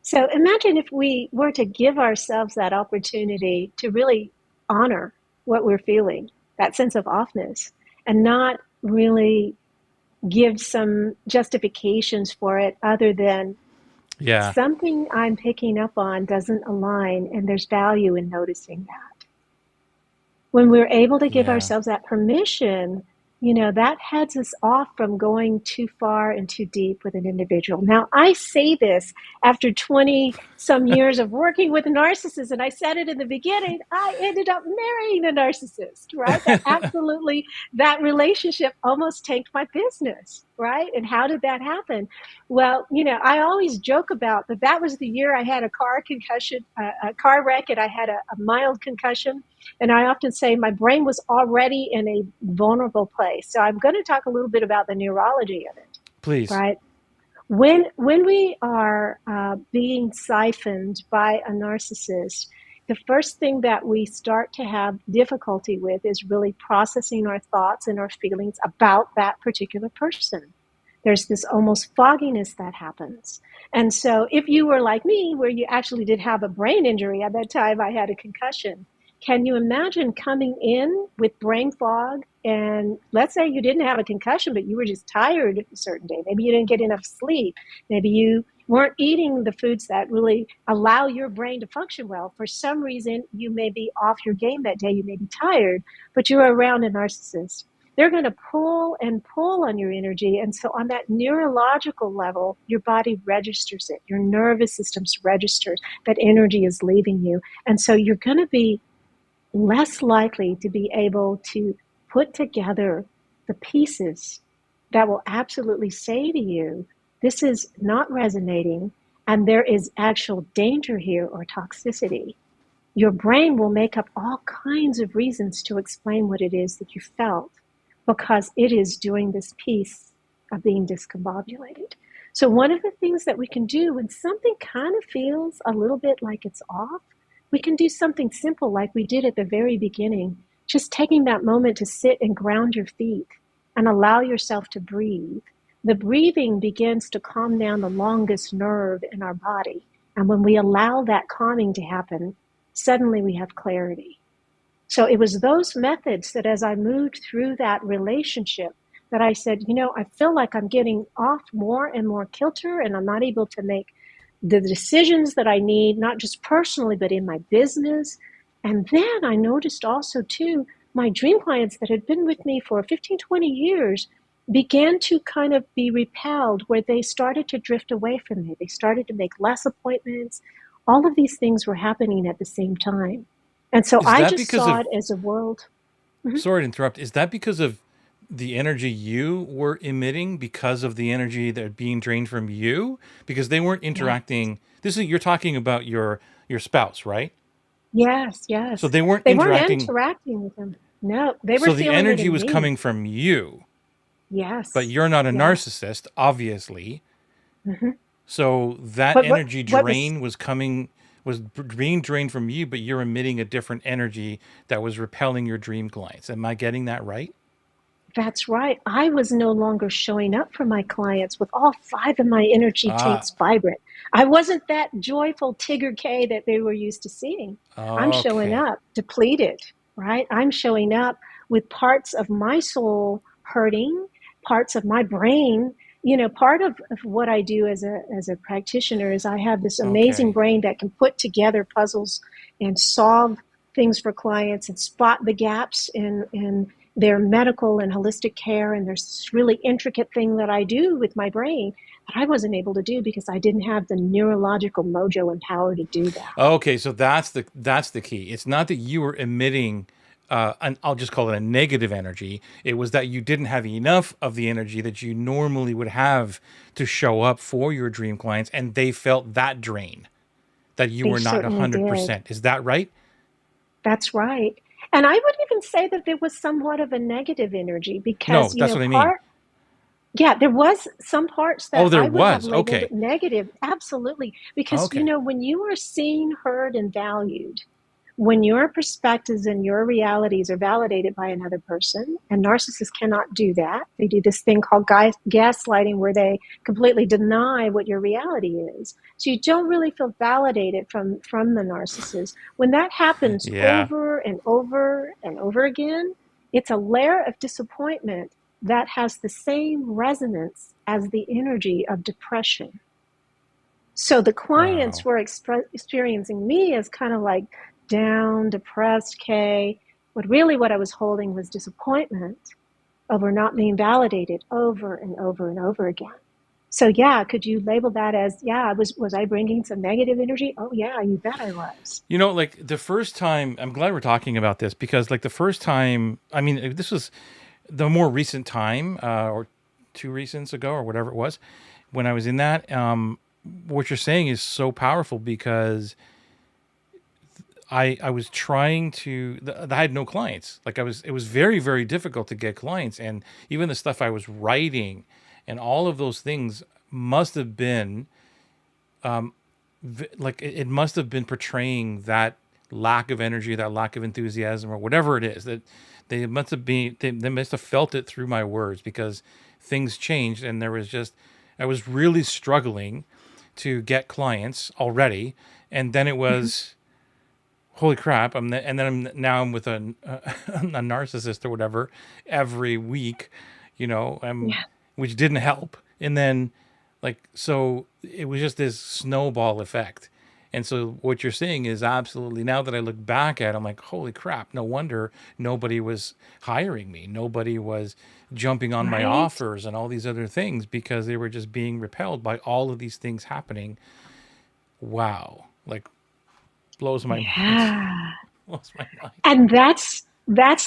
B: So imagine if we were to give ourselves that opportunity to really honor what we're feeling, that sense of offness, and not really give some justifications for it other than
A: Yeah.
B: something I'm picking up on doesn't align, and there's value in noticing that. When we're able to give
A: Yeah.
B: ourselves that permission, that heads us off from going too far and too deep with an individual. Now, I say this after 20 some years of working with narcissists, and I said it in the beginning, I ended up marrying a narcissist, right? That relationship almost tanked my business, right? And how did that happen? Well, I always joke about that was the year I had a car concussion, a car wreck, and I had a mild concussion. And I often say my brain was already in a vulnerable place. So I'm going to talk a little bit about the neurology of it,
A: Please.
B: right? When we are being siphoned by a narcissist, the first thing that we start to have difficulty with is really processing our thoughts and our feelings about that particular person. There's this almost fogginess that happens. And so if you were like me, where you actually did have a brain injury at that time, I had a concussion. Can you imagine coming in with brain fog? And let's say you didn't have a concussion, but you were just tired a certain day. Maybe you didn't get enough sleep. Maybe you weren't eating the foods that really allow your brain to function well. For some reason, you may be off your game that day. You may be tired, but you're around a narcissist. They're going to pull and pull on your energy. And so on that neurological level, your body registers it. Your nervous system registers that energy is leaving you. And so you're going to be less likely to be able to put together the pieces that will absolutely say to you, this is not resonating, and there is actual danger here or toxicity. Your brain will make up all kinds of reasons to explain what it is that you felt, because it is doing this piece of being discombobulated. So one of the things that we can do when something kind of feels a little bit like it's off, we can do something simple like we did at the very beginning, just taking that moment to sit and ground your feet and allow yourself to breathe. The breathing begins to calm down the longest nerve in our body. And when we allow that calming to happen, suddenly we have clarity. So it was those methods that as I moved through that relationship that I said, I feel like I'm getting off more and more kilter, and I'm not able to make the decisions that I need, not just personally, but in my business. And then I noticed also too, my dream clients that had been with me for 15, 20 years began to kind of be repelled, where they started to drift away from me. They started to make less appointments. All of these things were happening at the same time. And so
A: Is
B: I
A: that
B: just
A: because
B: saw
A: of,
B: it as a world. Mhm.
A: sorry to interrupt, is that because of the energy you were emitting, because of the energy that being drained from you? Because they weren't
B: Yeah.
A: interacting. This is, you're talking about your spouse, right?
B: Yes,
A: So
B: yes.
A: they weren't
B: They weren't
A: interacting.
B: interacting with them. No, they were
A: So the
B: feeling it
A: energy
B: in
A: was
B: me.
A: coming from you, but
B: Yes,
A: you're not a
B: yes.
A: narcissist, obviously.
B: Hmm.
A: So that
B: But
A: energy
B: what was
A: drain was coming, was being drained from you, but you're emitting a different energy that was repelling your dream clients. Am I getting that right?
B: That's right. I was no longer showing up for my clients with all five of my energy
A: Ah,
B: tanks vibrant. I wasn't that joyful Tigger K that they were used to seeing. I'm showing
A: okay.
B: up depleted, right? I'm showing up with parts of my soul hurting, parts of my brain. Part of what I do as a practitioner is I have this amazing
A: Okay.
B: brain that can put together puzzles and solve things for clients and spot the gaps in their medical and holistic care. And there's this really intricate thing that I do with my brain that I wasn't able to do because I didn't have the neurological mojo and power to do that.
A: Okay, so that's the key. It's not that you were emitting an, I'll just call it a negative energy. It was that you didn't have enough of the energy that you normally would have to show up for your dream clients, and they felt that drain, that you
B: They
A: were not
B: certainly did.
A: 100%. Is that right?
B: That's right. And I would even say that there was somewhat of a negative energy
A: No,
B: because,
A: that's what I mean.
B: yeah, there was some parts
A: Oh,
B: that
A: there
B: I would have
A: was.
B: labeled
A: Okay.
B: negative. Absolutely. Because,
A: Okay.
B: when you are seen, heard, and valued, when your perspectives and your realities are validated by another person, and narcissists cannot do that. They do this thing called gaslighting, where they completely deny what your reality is. So you don't really feel validated from the narcissist. When that happens
A: Yeah.
B: over and over and over again, it's a layer of disappointment that has the same resonance as the energy of depression. So the clients
A: Wow.
B: were experiencing me as kind of like down, depressed Kay. But really, what I was holding was disappointment over not being validated over and over and over again. So yeah, could you label that as, yeah, was I bringing some negative energy? Oh yeah, you bet I was.
A: Like the first time, I'm glad we're talking about this, because like the first time, I mean, this was the more recent time, or two recents ago or whatever it was, when I was in that. What you're saying is so powerful, because I was trying to, I had no clients. Like it was very, very difficult to get clients. And even the stuff I was writing and all of those things must have been, like it must have been portraying that lack of energy, that lack of enthusiasm, or whatever it is, that they must have felt it through my words, because things changed. And there was just, I was really struggling to get clients already. And then it
B: Mhm.
A: was, holy crap, and then I'm with a narcissist or whatever every week,
B: Yeah.
A: which didn't help. And then, like, so it was just this snowball effect. And so what you're saying is absolutely, now that I look back at it, I'm like, holy crap, no wonder nobody was hiring me. Nobody was jumping on my
B: Right.
A: offers and all these other things, because they were just being repelled by all of these things happening. Wow. Like, blows my mind.
B: Yeah.
A: Blows my mind.
B: And that's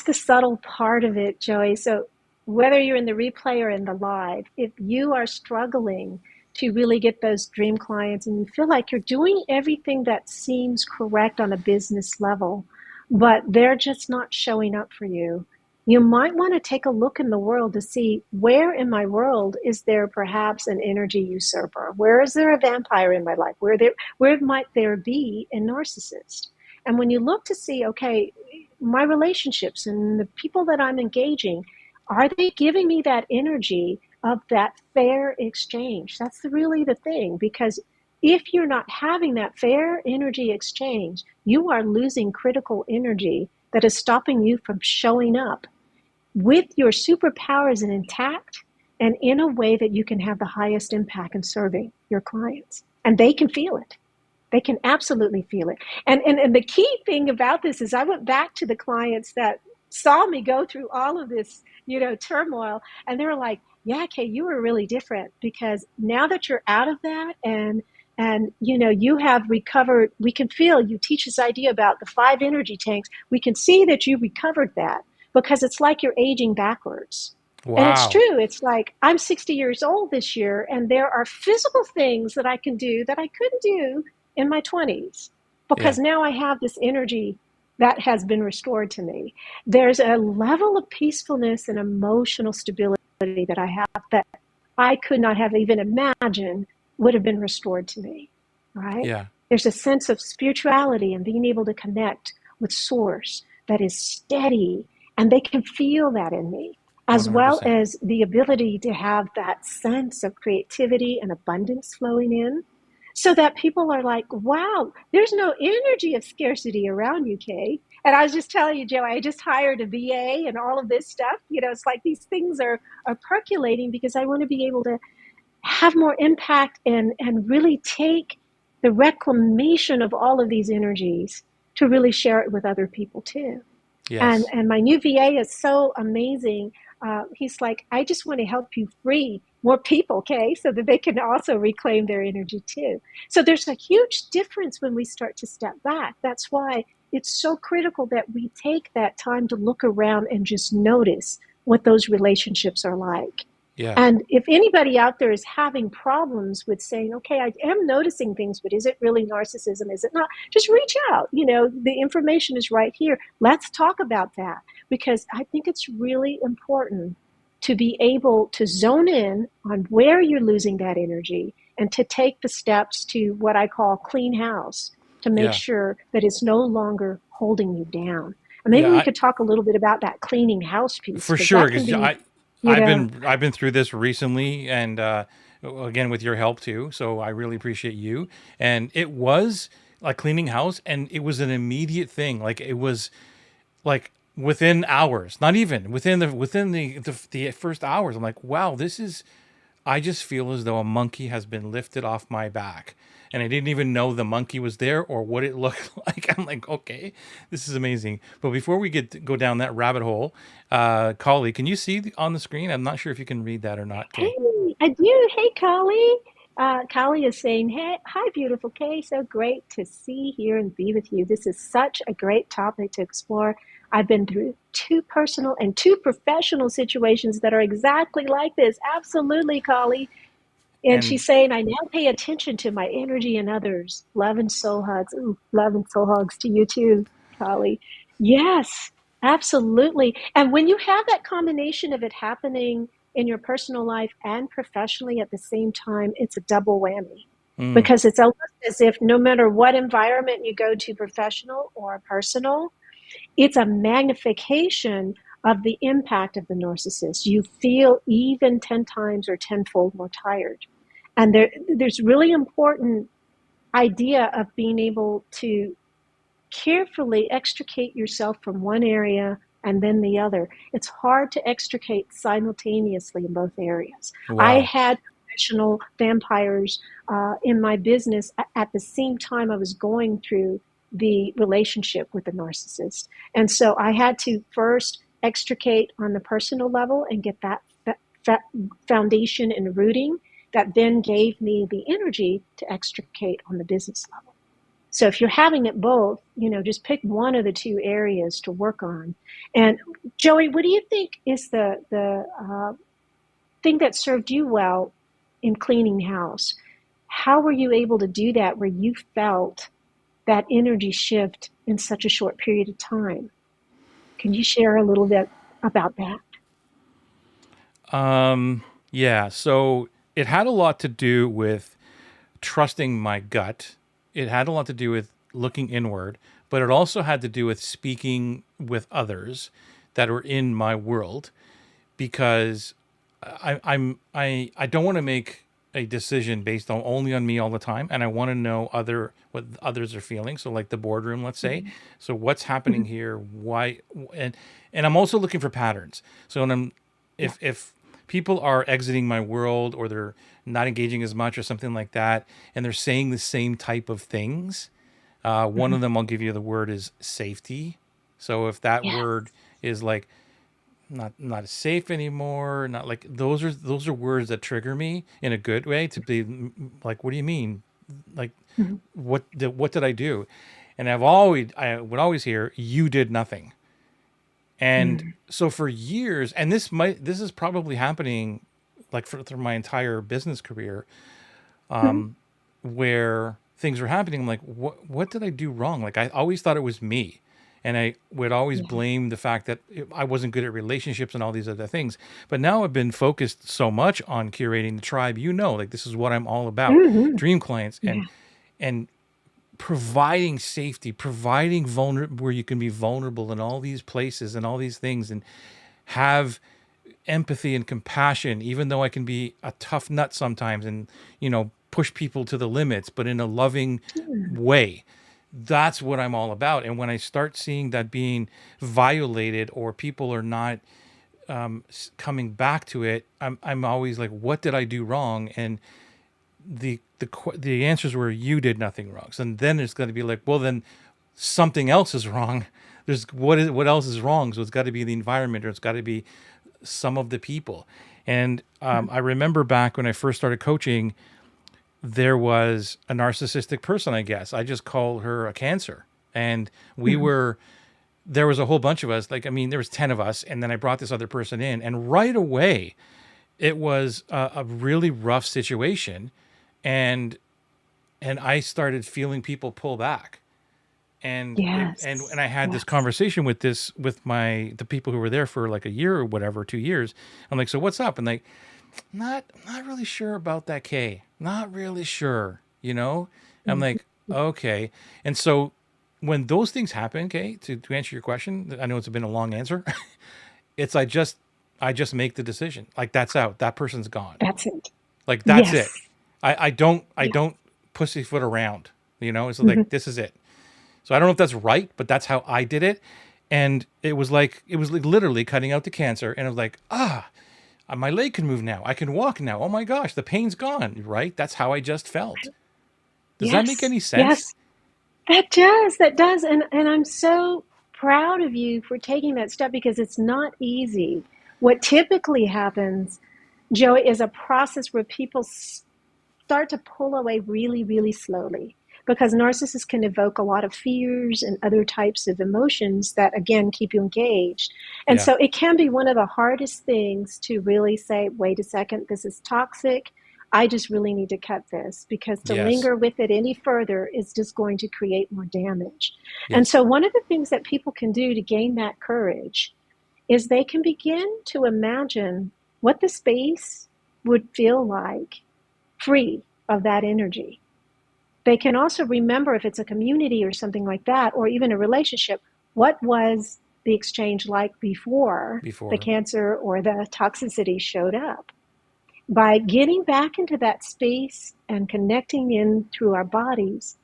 B: the subtle part of it, Joey. So whether you're in the replay or in the live, if you are struggling to really get those dream clients and you feel like you're doing everything that seems correct on a business level, but they're just not showing up for you, you might want to take a look in the world to see, where in my world is there perhaps an energy usurper? Where is there a vampire in my life? Where might there be a narcissist? And when you look to see, okay, my relationships and the people that I'm engaging, are they giving me that energy of that fair exchange? That's really the thing, because if you're not having that fair energy exchange, you are losing critical energy that is stopping you from showing up with your superpowers intact and in a way that you can have the highest impact in serving your clients. And they can feel it. They can absolutely feel it. And the key thing about this is, I went back to the clients that saw me go through all of this, turmoil. And they were like, yeah, Kay, you were really different because now that you're out of that and you have recovered, we can feel you teach this idea about the 5 energy tanks. We can see that you recovered that because it's like you're aging backwards. And it's
A: Wow.
B: true. It's like I'm 60 years old this year, and there are physical things that I can do that I couldn't do in my 20s
A: Yeah.
B: because now I have this energy that has been restored to me. There's a level of peacefulness and emotional stability that I have that I could not have even imagined would have been restored to me. Right?
A: Yeah.
B: There's a sense of spirituality and being able to connect with source that is steady, and they can feel that in me, as well
A: 100%.
B: as the ability to have that sense of creativity and abundance flowing in, so that people are like, wow, there's no energy of scarcity around you, Kay. And I was just telling you, Joe, I just hired a VA and all of this stuff. It's like these things are percolating because I want to be able to have more impact and really take the reclamation of all of these energies to really share it with other people too.
A: Yes.
B: And my new VA is so amazing. He's like, I just want to help you free more people, okay, so that they can also reclaim their energy too. So there's a huge difference when we start to step back. That's why it's so critical that we take that time to look around and just notice what those relationships are like.
A: Yeah.
B: And if anybody out there is having problems with saying, okay, I am noticing things, but is it really narcissism? Is it not? Just reach out. The information is right here. Let's talk about that because I think it's really important to be able to zone in on where you're losing that energy and to take the steps to what I call clean house to make
A: Yeah.
B: sure that it's no longer holding you down. And maybe
A: Yeah.
B: we could talk a little bit about that cleaning house piece
A: For
B: because
A: sure,
B: that can
A: because
B: be,
A: I
B: you know,
A: I've been through this recently, and again with your help too. So I really appreciate you. And it was like cleaning house, and it was an immediate thing. Like it was like within hours, not even within the first hours. I'm like, wow, this is. I just feel as though a monkey has been lifted off my back. And I didn't even know the monkey was there or what it looked like. I'm like, okay, this is amazing. But before we go down that rabbit hole, Collie, can you see on the screen? I'm not sure if you can read that or not,
B: hey,
A: Kay.
B: I do. Hey, Kali. Kali is saying, hey, hi, beautiful Kay. So great to see, hear, and be with you. This is such a great topic to explore. I've been through 2 personal and 2 professional situations that are exactly like this. Absolutely, Kali. And
A: And
B: she's saying, I now pay attention to my energy and others. Love and soul hugs. Ooh, love and soul hugs to you too, Kali. Yes, absolutely. And when you have that combination of it happening in your personal life and professionally at the same time, it's a double whammy
A: mm,
B: because it's almost as if no matter what environment you go to, professional or personal, it's a magnification of the impact of the narcissist. You feel even 10 times or tenfold more tired. And there's really important idea of being able to carefully extricate yourself from one area and then the other. It's hard to extricate simultaneously in both areas. I
A: wow.
B: had professional vampires in my business at the same time I was going through the relationship with the narcissist. And so I had to first extricate on the personal level and get that foundation and rooting that then gave me the energy to extricate on the business level. So if you're having it both, just pick one of the 2 areas to work on. And Joey, what do you think is the thing that served you well in cleaning house? How were you able to do that where you felt that energy shift in such a short period of time? Can you share a little bit about that?
A: Yeah. So it had a lot to do with trusting my gut. It had a lot to do with looking inward, but it also had to do with speaking with others that were in my world because I don't want to make a decision based on only on me all the time, and I want to know what others are feeling. So like the boardroom, let's say.
B: Mm-hmm.
A: So what's happening here? Why? And and I'm also looking for patterns. So when I'm
B: Yeah.
A: if people are exiting my world or they're not engaging as much or something like that, and they're saying the same type of things, one
B: Mm-hmm.
A: of them I'll give you the word is safety. So if that
B: Yes.
A: word is like not safe anymore, not like those are words that trigger me in a good way to be like, what do you mean? Like
B: Mhm.
A: what did I do? And I would always hear, you did nothing. And
B: Mm.
A: so for years, and this is probably happening like through my entire business career,
B: Mhm.
A: where things were happening. I'm like, what did I do wrong? Like I always thought it was me. And I would always
B: Yeah.
A: blame the fact that I wasn't good at relationships and all these other things. But now I've been focused so much on curating the tribe, like this is what I'm all about.
B: Mhm.
A: Dream clients
B: Yeah.
A: and providing safety, providing where you can be vulnerable in all these places and all these things, and have empathy and compassion, even though I can be a tough nut sometimes and, push people to the limits, but in a loving
B: Mm.
A: way. That's what I'm all about. And when I start seeing that being violated or people are not coming back to it, I'm always like, what did I do wrong? And the answers were, you did nothing wrong. So then it's going to be like, well, then something else is wrong. There's what else is wrong? So it's got to be the environment, or it's got to be some of the people. And
B: Mhm.
A: I remember back when I first started coaching, there was a narcissistic person. I guess I just called her a cancer, and we
B: Mhm.
A: were there was a whole bunch of us. Like, I mean, there was 10 of us, and then I brought this other person in, and right away, it was a really rough situation, and I started feeling people pull back. And I
B: Yes.
A: had this
B: Yes.
A: conversation with the people who were there for like a year or whatever, 2 years. I'm like, so what's up? And like, not really sure about that, Kay. Not really sure, I'm
B: Mhm.
A: like, okay. And so when those things happen, Kay, to answer your question, I know it's been a long answer. it's I just make the decision. Like, that's out. That person's gone.
B: That's it.
A: Like, that's
B: Yes.
A: it. I
B: Yeah.
A: don't pussyfoot around. It's
B: Mhm.
A: like, this is it. So I don't know if that's right, but that's how I did it. And it was like literally cutting out the cancer. And it was like, my leg can move now. I can walk now. Oh my gosh, the pain's gone. Right? That's how I just felt. Does that make
B: Yes.
A: any sense?
B: Yes. That does. That does. And I'm so proud of you for taking that step because it's not easy. What typically happens, Joey, is a process where people start to pull away really, really slowly because narcissists can evoke a lot of fears and other types of emotions that, again, keep you engaged. And
A: Yeah.
B: so it can be one of the hardest things to really say, wait a second, this is toxic. I just really need to cut this because to
A: Yes.
B: linger with it any further is just going to create more damage. And
A: Yes.
B: so, one of the things that people can do to gain that courage is they can begin to imagine what the space would feel like free of that energy. They can also remember if it's a community or something like that, or even a relationship, what was the exchange like before the
A: Before.
B: cancer or the toxicity showed up. By getting back into that space and connecting in through our bodies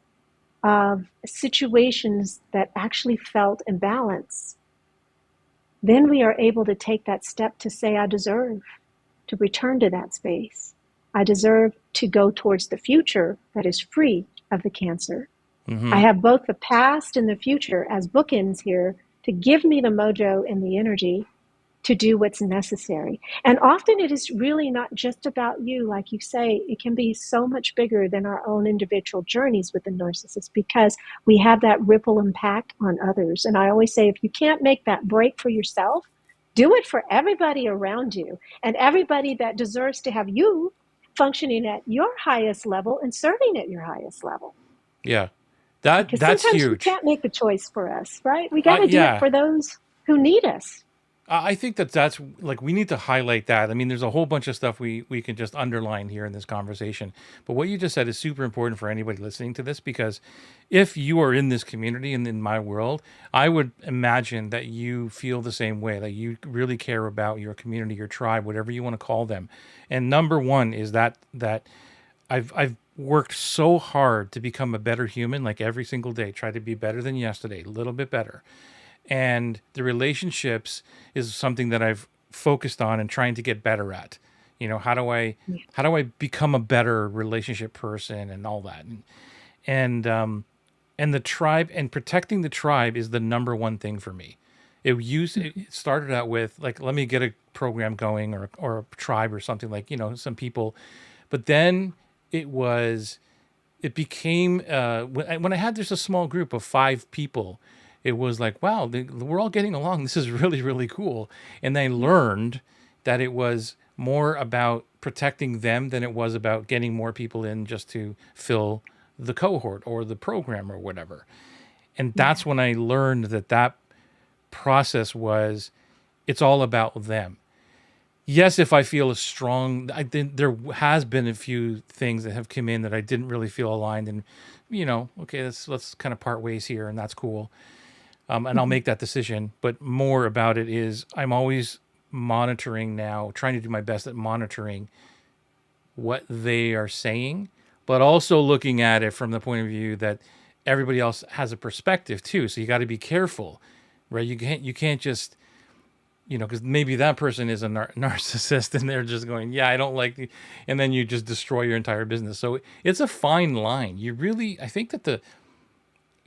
B: of situations that actually felt imbalance, then we are able to take that step to say, I deserve to return to that space. I deserve to go towards the future that is free of the cancer. I
A: Mm-hmm.
B: have both the past and the future as bookends here to give me the mojo and the energy to do what's necessary. And often it is really not just about you, like you say, it can be so much bigger than our own individual journeys with the narcissist because we have that ripple impact on others. And I always say, if you can't make that break for yourself, do it for everybody around you and everybody that deserves to have you functioning at your highest level and serving at your highest level.
A: Yeah. That's
B: Because sometimes we
A: huge.
B: can't make the choice for us, right? We got to do it
A: Yeah.
B: for those who need us.
A: I think that's like, we need to highlight that. I mean, there's a whole bunch of stuff we can just underline here in this conversation. But what you just said is super important for anybody listening to this, because if you are in this community and in my world, I would imagine that you feel the same way, that you really care about your community, your tribe, whatever you want to call them. And number one is that I've worked so hard to become a better human, like every single day, try to be better than yesterday, a little bit better. And the relationships is something that I've focused on and trying to get better at. How do I become a better relationship person and all that. And And the tribe and protecting the tribe is the number one thing for me. It started out with like, let me get a program going, or a tribe or something, like, some people. But then it was, it became, when I had just a small group of 5 people, it was like, wow, we're all getting along. This is really, really cool. And I learned that it was more about protecting them than it was about getting more people in just to fill the cohort or the program or whatever. And
B: Yeah.
A: that's when I learned that process was, it's all about them. Yes, if I feel a strong, I think there has been a few things that have come in that I didn't really feel aligned, and okay, let's kind of part ways here, and that's cool. And I'll
B: Mhm.
A: make that decision. But more about it is, I'm always monitoring now, trying to do my best at monitoring what they are saying, but also looking at it from the point of view that everybody else has a perspective too. So you got to be careful, right? You can't just, because maybe that person is a narcissist and they're just going, yeah, I don't like the, and then you just destroy your entire business. So it's a fine line. I think that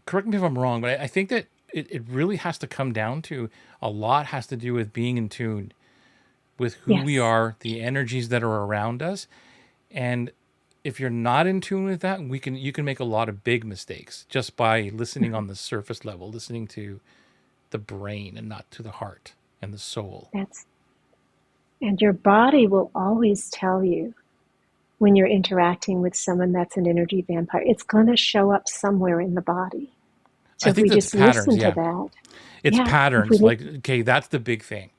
A: correct me if I'm wrong, but I think that it really has to come down to, a lot has to do with being in tune with who we
B: Yes.
A: are, the energies that are around us. And if you're not in tune with that, you can make a lot of big mistakes just by listening on the surface level, listening to the brain and not to the heart and the soul.
B: That's And your body will always tell you when you're interacting with someone that's an energy vampire. It's going to show up somewhere in the body. So
A: I
B: if
A: think
B: we
A: that's
B: just
A: patterns.
B: listen to
A: Yeah.
B: that,
A: It's
B: yeah, if we
A: patterns. Like, okay, that's the big thing.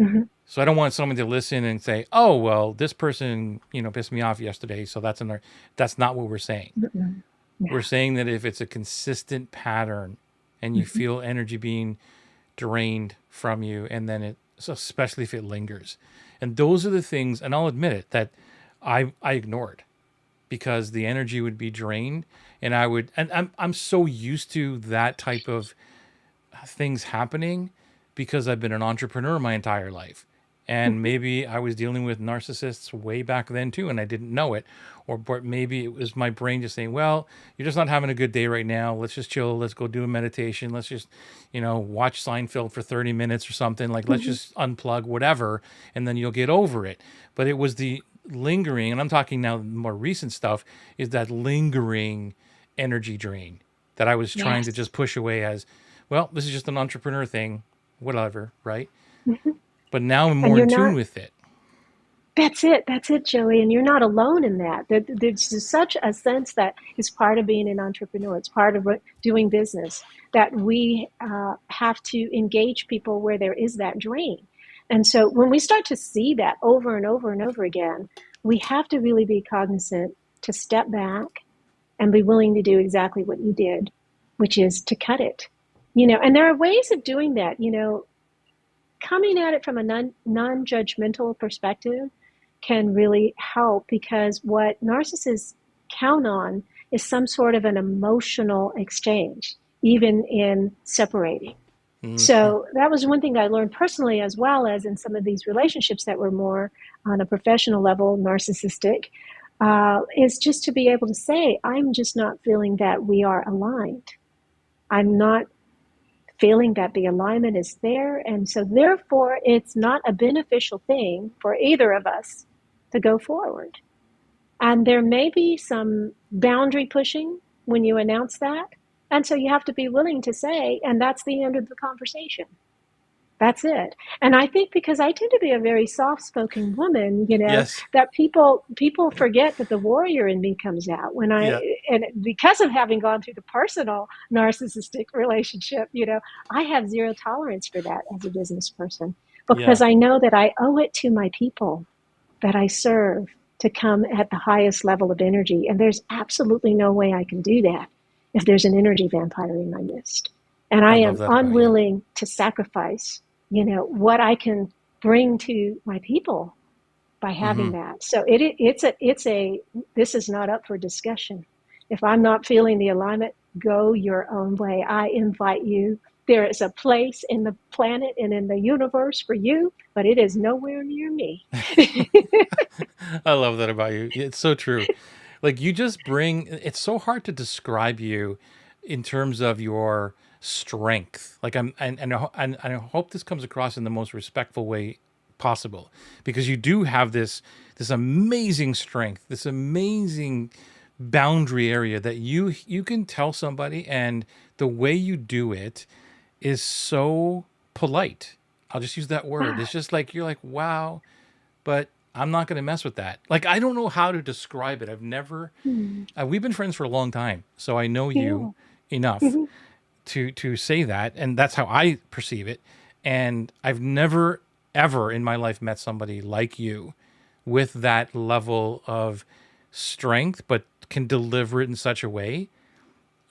B: mhm,
A: So I don't want someone to listen and say, "Oh, well, this person, pissed me off yesterday." So that's not what we're saying.
B: mm-mm,
A: We're
B: yeah,
A: saying that if it's a consistent pattern and you
B: mhm,
A: feel energy being drained from you, and then so especially if it lingers. And those are the things, and I'll admit it, that I ignored, because the energy would be drained, and I'm so used to that type of things happening because I've been an entrepreneur my entire life. And
B: mhm,
A: maybe I was dealing with narcissists way back then too, and I didn't know it. Or but maybe it was my brain just saying, well, you're just not having a good day right now. Let's just chill. Let's go do a meditation. Let's just, watch Seinfeld for 30 minutes or something. Like, let's
B: mhm.
A: just unplug, whatever, and then you'll get over it. But it was the lingering, and I'm talking now more recent stuff, is that lingering energy drain that I was trying to
B: Yes.
A: just push away as, well, this is just an entrepreneur thing, whatever, right?
B: Mhm.
A: But now I'm
B: And
A: more
B: you're
A: in tune
B: not,
A: with it.
B: that's it, Joey. And you're not alone in that. There's just such a sense that is part of being an entrepreneur. It's part of doing business, that we have to engage people where there is that drain. And so when we start to see that over and over and over again, we have to really be cognizant to step back and be willing to do exactly what you did, which is to cut it. And there are ways of doing that, coming at it from a non-judgmental perspective can really help, because what narcissists count on is some sort of an emotional exchange, even in separating.
A: Hmm.
B: So that was one thing I learned personally, as well as in some of these relationships that were more on a professional level, narcissistic, is just to be able to say, I'm just not feeling that we are aligned. I'm not feeling that the alignment is there. And so, therefore, it's not a beneficial thing for either of us to go forward. And there may be some boundary pushing when you announce that. And so you have to be willing to say, and that's the end of the conversation. That's it. And I think because I tend to be a very soft-spoken woman,
A: Yes.
B: that people forget that the warrior in me comes out when
A: Yeah.
B: and because of having gone through the personal narcissistic relationship, I have zero tolerance for that as a business person, because
A: Yeah.
B: I know that I owe it to my people that I serve to come at the highest level of energy. And there's absolutely no way I can do that if there's an energy vampire in my midst. And
A: I
B: I
A: love
B: am
A: that about you.
B: unwilling to sacrifice, what I can bring to my people by
A: Hmm.
B: having that. So it's a this is not up for discussion. If I'm not feeling the alignment, go your own way. I invite you. There is a place in the planet and in the universe for you, but it is nowhere near me.
A: I love that about you. It's so true. Like, you just bring, it's so hard to describe you in terms of your strength. Like and I hope this comes across in the most respectful way possible, because you do have this amazing strength, this amazing boundary area that you can tell somebody, and the way you do it is so polite. I'll just use that word.
B: Ah,
A: It's just like you're like, wow, but I'm not going to mess with that. Like, I don't know how to describe it. I've never
B: hmm,
A: we've been friends for a long time, so I know you
B: yeah.
A: enough
B: Mhm.
A: to say that, and that's how I perceive it. And I've never ever in my life met somebody like you with that level of strength, but can deliver it in such a way,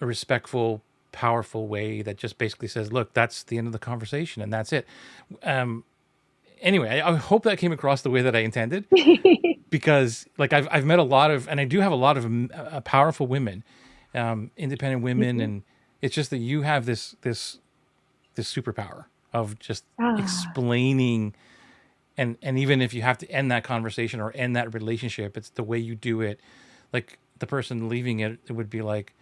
A: a respectful, powerful way that just basically says, "Look, that's the end of the conversation, and that's it." Um, anyway, I hope that came across the way that I intended, because like I've met a lot of, and I do have a lot of powerful women, independent women,
B: Mhm.
A: and it's just that you have this superpower of just
B: Ah,
A: explaining, and even if you have to end that conversation or end that relationship, it's the way you do it. Like the person leaving it, it would be like,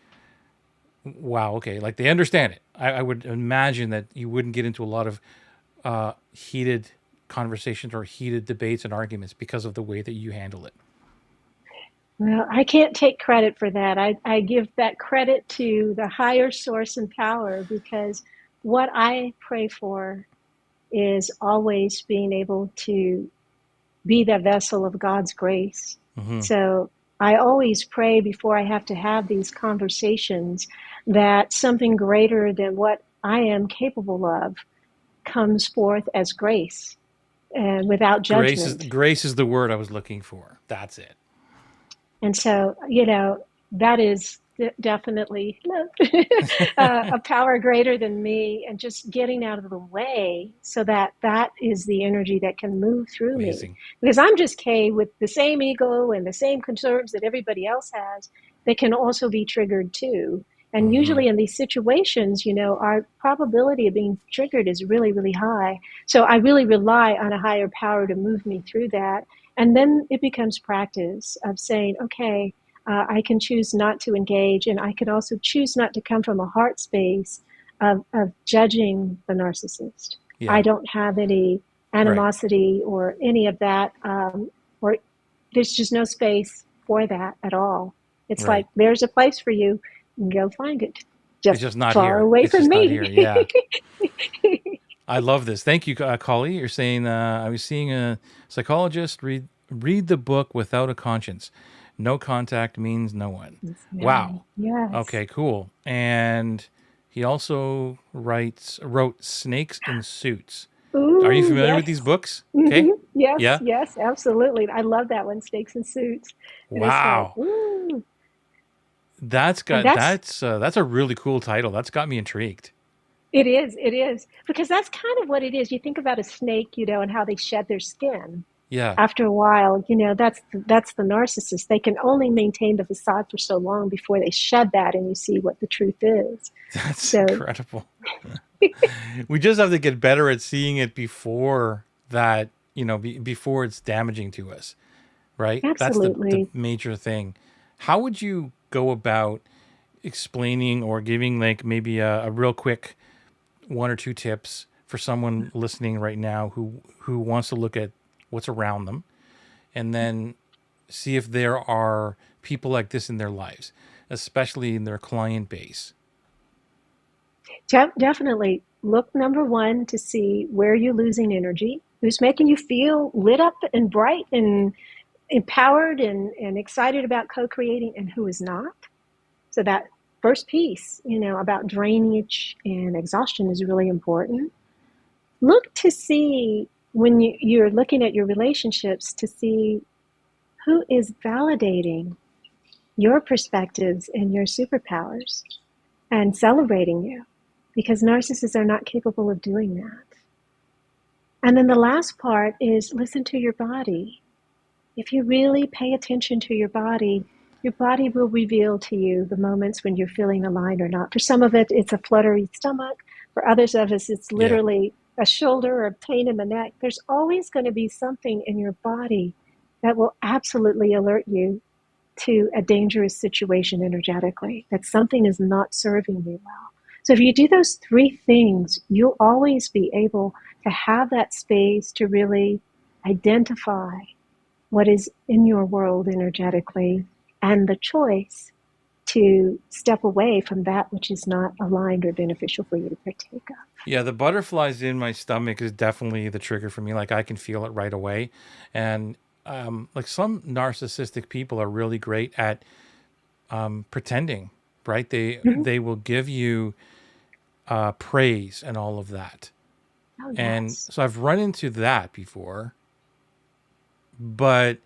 A: wow, okay, like they understand it. I would imagine that you wouldn't get into a lot of heated conversations or heated debates and arguments because of the way that you handle it.
B: well, I can't take credit for that. I give that credit to the higher source and power, because what I pray for is always being able to be the vessel of God's grace.
A: Hmm.
B: So I always pray before I have to have these conversations that something greater than what I am capable of comes forth as grace and without judgment.
A: Grace is the word I was looking for. That's it.
B: And so, that is definitely a power greater than me, and just getting out of the way so that that is the energy that can move through me.
A: Amazing.
B: Because I'm just Kay with the same ego and the same concerns that everybody else has, that can also be triggered too. And
A: Hmm.
B: usually in these situations, our probability of being triggered is really, really high. So I really rely on a higher power to move me through that. And then it becomes practice of saying, okay, I can choose not to engage, and I can also choose not to come from a heart space of judging the narcissist. I
A: Yeah.
B: don't have any
A: Right.
B: animosity or any of that, or there's just no space for that at all. It's like,
A: Right.
B: there's a place for you, go find it,
A: It's
B: just
A: just not
B: far
A: here.
B: away
A: It's
B: from
A: just not
B: me.
A: here. Yeah. I love this. Thank you, Collie. You're saying I was seeing a psychologist read the book Without a Conscience. No contact means no one.
B: No,
A: Wow.
B: yes.
A: Okay, cool. And he also wrote Snakes in Suits. Are you
B: Ooh,
A: familiar with these
B: yes.
A: books? Okay.
B: Hmm. Yes,
A: Yeah.
B: yes, absolutely. I love that one, Steaks and Suits. And it's like,
A: Wow.
B: ooh.
A: That's
B: And
A: got that's a really cool title. That's got me intrigued.
B: it is. Because that's kind of what it is. You think about a snake, and how they shed their skin.
A: Yeah.
B: After a while, that's the narcissist. They can only maintain the facade for so long before they shed that and you see what the truth is.
A: That's
B: So,
A: incredible. We just have to get better at seeing it before that, before it's damaging to us, right? That's the
B: absolutely.
A: major thing. How would you go about explaining or giving like maybe a real quick one or two tips for someone listening right now who wants to look at what's around them, and then see if there are people like this in their lives, especially in their client base?
B: Definitely look, number one, to see where you're losing energy, who's making you feel lit up and bright and empowered and excited about co-creating, and who is not. So that first piece, about drainage and exhaustion is really important. Look to see, when you're looking at your relationships, to see who is validating your perspectives and your superpowers and celebrating you, because narcissists are not capable of doing that. And then the last part is listen to your body. If you really pay attention to your body will reveal to you the moments when you're feeling aligned or not. For some of it, it's a fluttery stomach. For others of us, it's
A: Yeah.
B: literally a shoulder or pain in the neck. There's always going to be something in your body that will absolutely alert you to a dangerous situation energetically, that something is not serving me well. So if you do those three things, you'll always be able to have that space to really identify what is in your world energetically and the choice to step away from that which is not aligned or beneficial for you to partake of.
A: Yeah, the butterflies in my stomach is definitely the trigger for me. Like I can feel it right away. And like some narcissistic people are really great at pretending, right?
B: Mm-hmm.
A: They will give you praise and all of that.
B: Oh,
A: And
B: yes.
A: so I've run into that before, but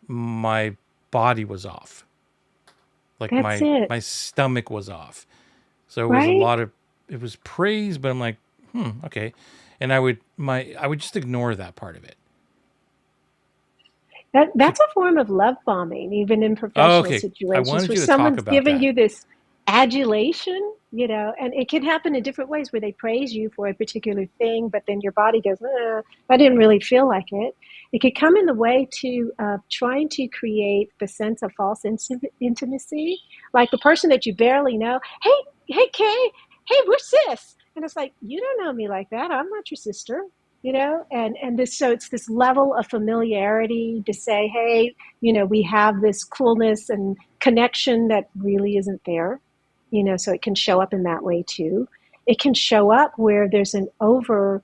A: my body was off. Like
B: That's it,
A: my stomach was off. So it was a
B: right?
A: lot of it was praise, but I'm like, okay. And I would just ignore that part of it. So
B: That's a form of love bombing, even in
A: oh,
B: professional
A: okay. I
B: situations,
A: wanted
B: where
A: you to talk
B: someone's
A: about
B: giving
A: that.
B: you this adulation, and it can happen in different ways where they praise you for a particular thing, but then your body goes, I didn't really feel like it. It could come in the way to trying to create the sense of false intimacy, like the person that you barely know. Hey, Kay, hey, we're sis. And it's like, you don't know me like that. I'm not your sister. And this, so it's this level of familiarity to say, hey, we have this coolness and connection that really isn't there. So it can show up in that way too. It can show up where there's an over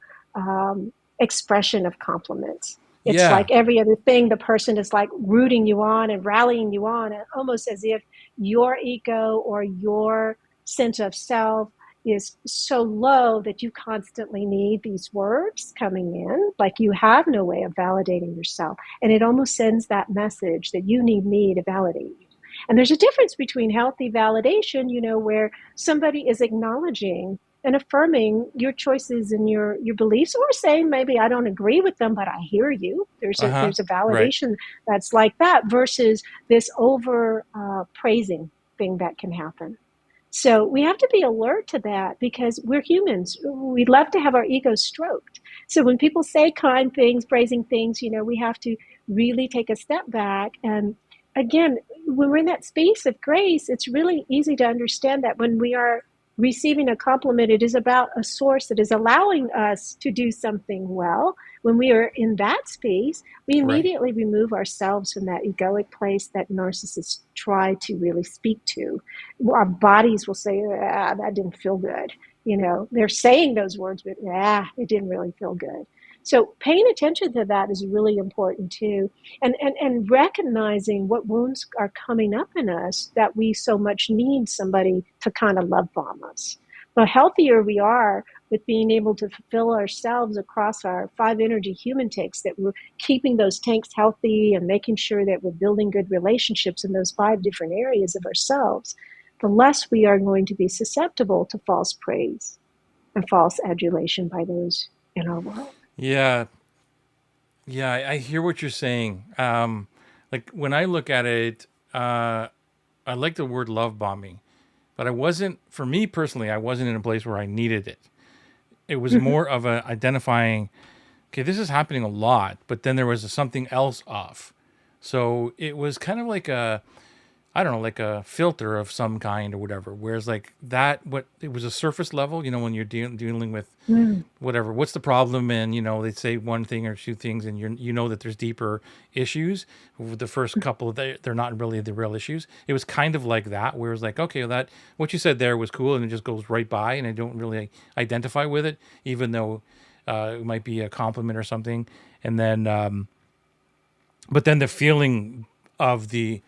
B: expression of compliments. It's
A: Yeah.
B: like every other thing, the person is like rooting you on and rallying you on, and almost as if your ego or your sense of self is so low that you constantly need these words coming in, like you have no way of validating yourself. And it almost sends that message that you need me to validate you. And there's a difference between healthy validation, where somebody is acknowledging and affirming your choices and your beliefs, or saying maybe I don't agree with them, but I hear you. There's a
A: Uh-huh.
B: there's a
A: Right.
B: validation that's like that versus this over praising thing that can happen. So we have to be alert to that because we're humans. We love to have our egos stroked. So when people say kind things, praising things, we have to really take a step back. And again, when we're in that space of grace, it's really easy to understand that when we are receiving a compliment, it is about a source that is allowing us to do something well. When we are in that space, we
A: Right.
B: immediately remove ourselves from that egoic place that narcissists try to really speak to. Our bodies will say, that didn't feel good. They're saying those words, but it didn't really feel good. So paying attention to that is really important too. And recognizing what wounds are coming up in us that we so much need somebody to kind of love bomb us. The healthier we are with being able to fulfill ourselves across our 5 energy human tanks, that we're keeping those tanks healthy and making sure that we're building good relationships in those 5 different areas of ourselves, the less we are going to be susceptible to false praise and false adulation by those in our world.
A: Yeah. Yeah, I hear what you're saying. Like when I look at it, I like the word love bombing, but I wasn't, for me personally, I wasn't in a place where I needed it. It was
B: Mm-hmm.
A: more of a identifying, okay, this is happening a lot, but then there was something else off. So it was kind of like I don't know, like a filter of some kind or whatever. Whereas like that, what it was a surface level, when you're dealing with
B: Mm.
A: whatever, what's the problem? And, they say one thing or two things and you know that there's deeper issues. The first couple, they're not really the real issues. It was kind of like that, where it was like, okay, well, that, what you said there was cool. And it just goes right by and I don't really identify with it, even though it might be a compliment or something. And then, but then the feeling of the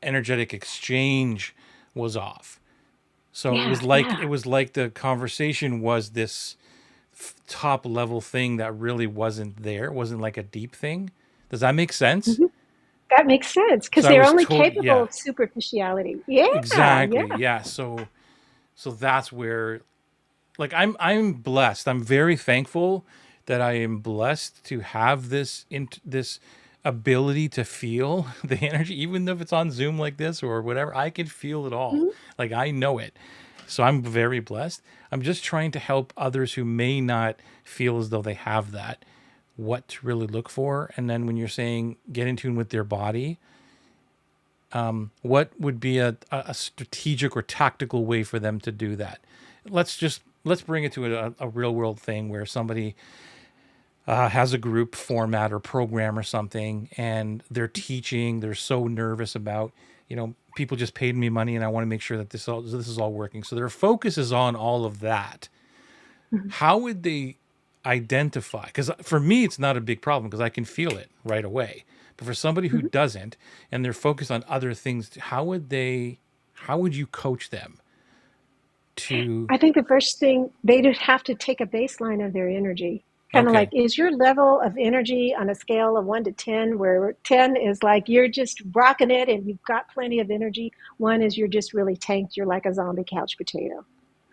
A: energetic exchange was off. So
B: Yeah,
A: it
B: yeah.
A: was like the conversation was this top level thing that really wasn't there. It wasn't like a deep thing. Does that make sense?
B: Mm-hmm. That makes sense because
A: So I
B: they're
A: was
B: only
A: told,
B: capable
A: yeah,
B: of superficiality. Yeah,
A: exactly,
B: yeah.
A: yeah. So that's where, like, I'm blessed. I'm very thankful that I am blessed to have this ability to feel the energy, even if it's on Zoom like this or whatever. I can feel it all.
B: Mhm.
A: Like I know it. So I'm very blessed. I'm just trying to help others who may not feel as though they have that, what to really look for. And then when you're saying get in tune with their body, what would be a strategic or tactical way for them to do that? Let's bring it to a real world thing where somebody has a group format or program or something, and they're teaching. They're so nervous about, people just paid me money, and I want to make sure that this is all working. So their focus is on all of that.
B: Mhm.
A: How would they identify? Because for me, it's not a big problem because I can feel it right away. But for somebody who
B: Mhm.
A: doesn't, and they're focused on other things, how would you coach them to?
B: I think the first thing they'd have to take a baseline of their energy. Kind of like,
A: Okay,
B: is your level of energy on a scale of 1 to 10, where 10 is like you're just rocking it and you've got plenty of energy? One is you're just really tanked. You're like a zombie couch potato.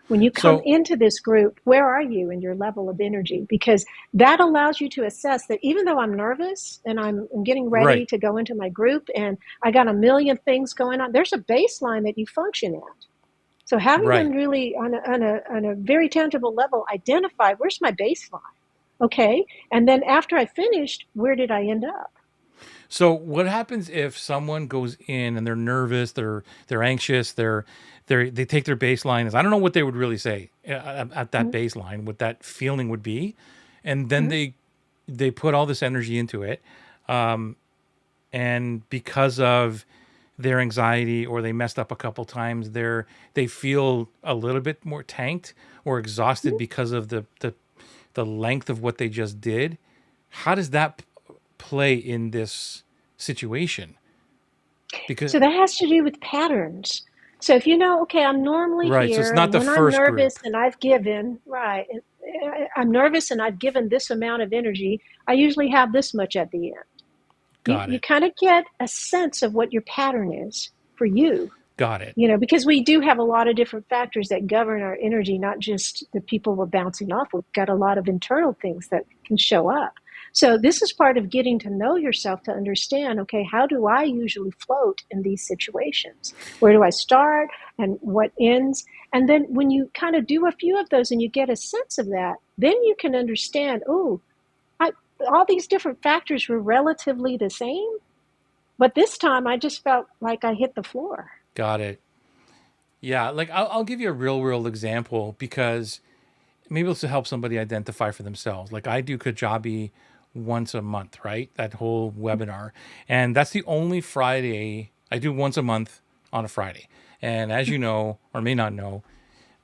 B: When you come
A: so
B: into this group, where are you in your level of energy? Because that allows you to assess that even though I'm nervous and I'm getting ready
A: right,
B: to go into my group and I got a million things going on, there's a baseline that you function at. So having them
A: right.
B: really on a very tangible level identify where's my baseline, okay, and then after I finished, where did I end up?
A: So what happens if someone goes in and they're nervous, they're anxious, they take their baseline as I don't know what they would really say at that
B: Mm-hmm.
A: baseline, what that feeling would be, and then
B: Mm-hmm.
A: they put all this energy into it, and because of their anxiety or they messed up a couple times, they feel a little bit more tanked or exhausted because of the length of what they just did. How does that play in this situation? Because
B: So that has to do with patterns. So if you know, okay, I'm normally
A: right, so it's
B: here,
A: not
B: and
A: the
B: when I'm
A: first
B: nervous
A: group.
B: and I've given, right, I'm nervous and I've given this amount of energy, I usually have this much at the end. You,
A: Got
B: you
A: it.
B: kind of get a sense of what your pattern is for you,
A: Got it.
B: because we do have a lot of different factors that govern our energy, not just the people we're bouncing off. We've got a lot of internal things that can show up. So this is part of getting to know yourself to understand, okay, how do I usually float in these situations? Where do I start and what ends? And then when you kind of do a few of those and you get a sense of that, then you can understand, oh, I, all these different factors were relatively the same, but this time I just felt like I hit the floor.
A: Got it. Yeah, like I'll give you a real world example because maybe it's to help somebody identify for themselves. Like I do Kajabi once a month, right? That whole webinar. And that's the only Friday I do once a month on a Friday. And as you know, or may not know,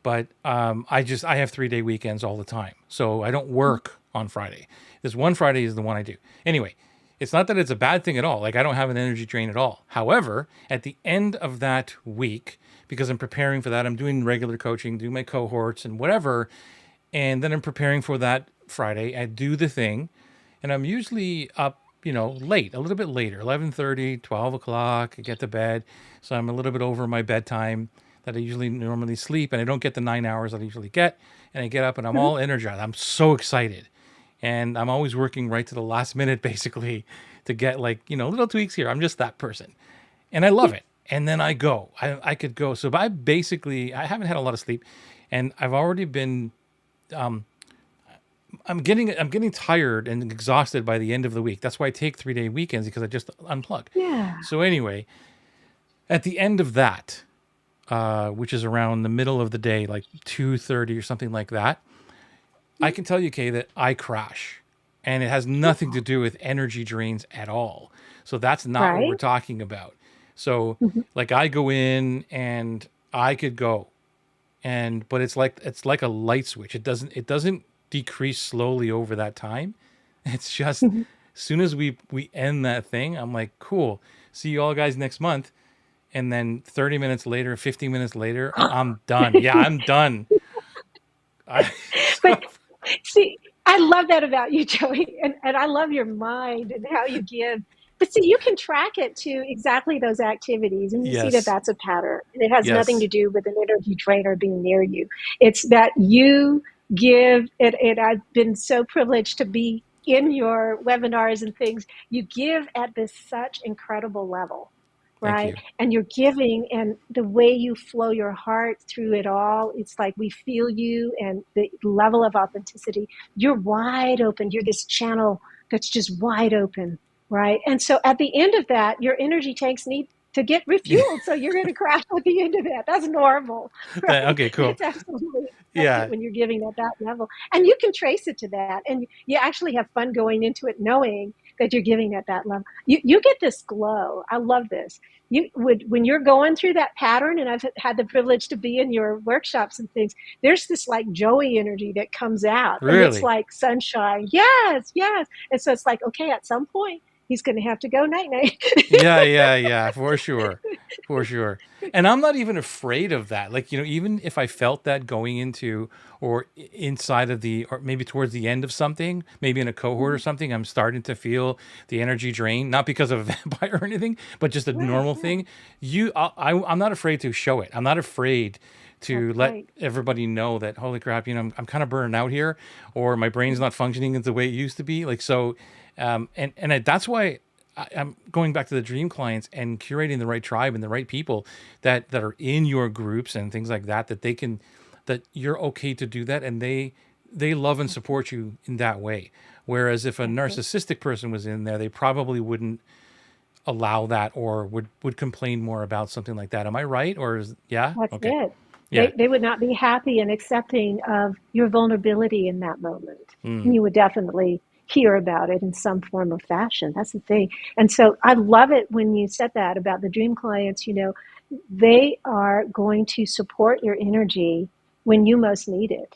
A: but I have 3 day weekends all the time, so I don't work on Friday. This one Friday is the one I do. Anyway, it's not that it's a bad thing at all. Like I don't have an energy drain at all. However, at the end of that week, because I'm preparing for that, I'm doing regular coaching, do my cohorts and whatever, and then I'm preparing for that Friday. I do the thing, and I'm usually up, late, a little bit later, 11:30, 12 o'clock. I get to bed, so I'm a little bit over my bedtime that I usually normally sleep, and I don't get the 9 hours that I usually get. And I get up, and I'm
B: Mhm.
A: all energized. I'm so excited, and I'm always working right to the last minute, basically, to get like little tweaks here. I'm just that person, and I love it. And then I go. I could go. So I haven't had a lot of sleep, and I've already been I'm getting tired and exhausted by the end of the week. That's why I take 3 day weekends because I just unplug.
B: Yeah.
A: So anyway, at the end of that, which is around the middle of the day, like 2:30 or something like that, I can tell you, Kay, that I crash, and it has nothing to do with energy drains at all. So that's not what we're
B: Right.
A: talking about. So
B: Mhm.
A: like I go in and I could go, but it's like a light switch. It doesn't decrease slowly over that time. It's just
B: Mhm.
A: as soon as we end that thing, I'm like, cool. See you all guys next month. And then 30 minutes later, 50 minutes later, I'm done. Yeah, I'm done. I,
B: But
A: so,
B: see, I love that about you, Joey, and I love your mind and how you give. But see, you can track it to exactly those activities, and you see that
A: yes,
B: that's a pattern, and it has nothing to
A: yes.
B: do with an energy drainer being near you. It's that you give it. And I've been so privileged to be in your webinars and things. You give at this such incredible level,
A: Thank
B: right?
A: you.
B: And you're giving, and the way you flow your heart through it all, it's like we feel you and the level of authenticity. You're wide open. You're this channel that's just wide open, right? And so at the end of that, your energy tanks need to get refueled. So you're going to crash at the end of that. That's normal, right?
A: Okay, cool.
B: It's absolutely expected
A: Yeah,
B: when you're giving at that level. And you can trace it to that. And you actually have fun going into it knowing that you're giving at that level. You get this glow. I love this. You would, when you're going through that pattern, and I've had the privilege to be in your workshops and things, there's this like Joey energy that comes out, and it's
A: really.
B: like sunshine. Yes, yes. And so it's like, okay, at some point he's going to have to go night night.
A: Yeah, for sure. For sure. And I'm not even afraid of that. Like, even if I felt that going into or inside of or maybe towards the end of something, maybe in a cohort or something, I'm starting to feel the energy drain, not because of a vampire or anything, but just a
B: Right,
A: normal
B: right.
A: thing. I'm not afraid to show it. I'm not afraid
B: That's
A: to let
B: right.
A: everybody know that, holy crap, I'm kind of burning out here, or my brain's not functioning the way it used to be. Like, so, that's why I'm going back to the dream clients and curating the right tribe and the right people that are in your groups and things like that, that you're okay to do that. And they love and
B: That's it.
A: support you in that way. Whereas if a
B: That's it.
A: narcissistic person was in there, they probably wouldn't allow that, or would complain more about something like that. Am I right? Or yeah?
B: That's
A: Okay.
B: it.
A: Yeah.
B: They would not be happy and accepting of your vulnerability in that moment.
A: Mm.
B: And you would definitely hear about it in some form or fashion. That's the thing. And so I love it when you said that about the dream clients, they are going to support your energy when you most need it.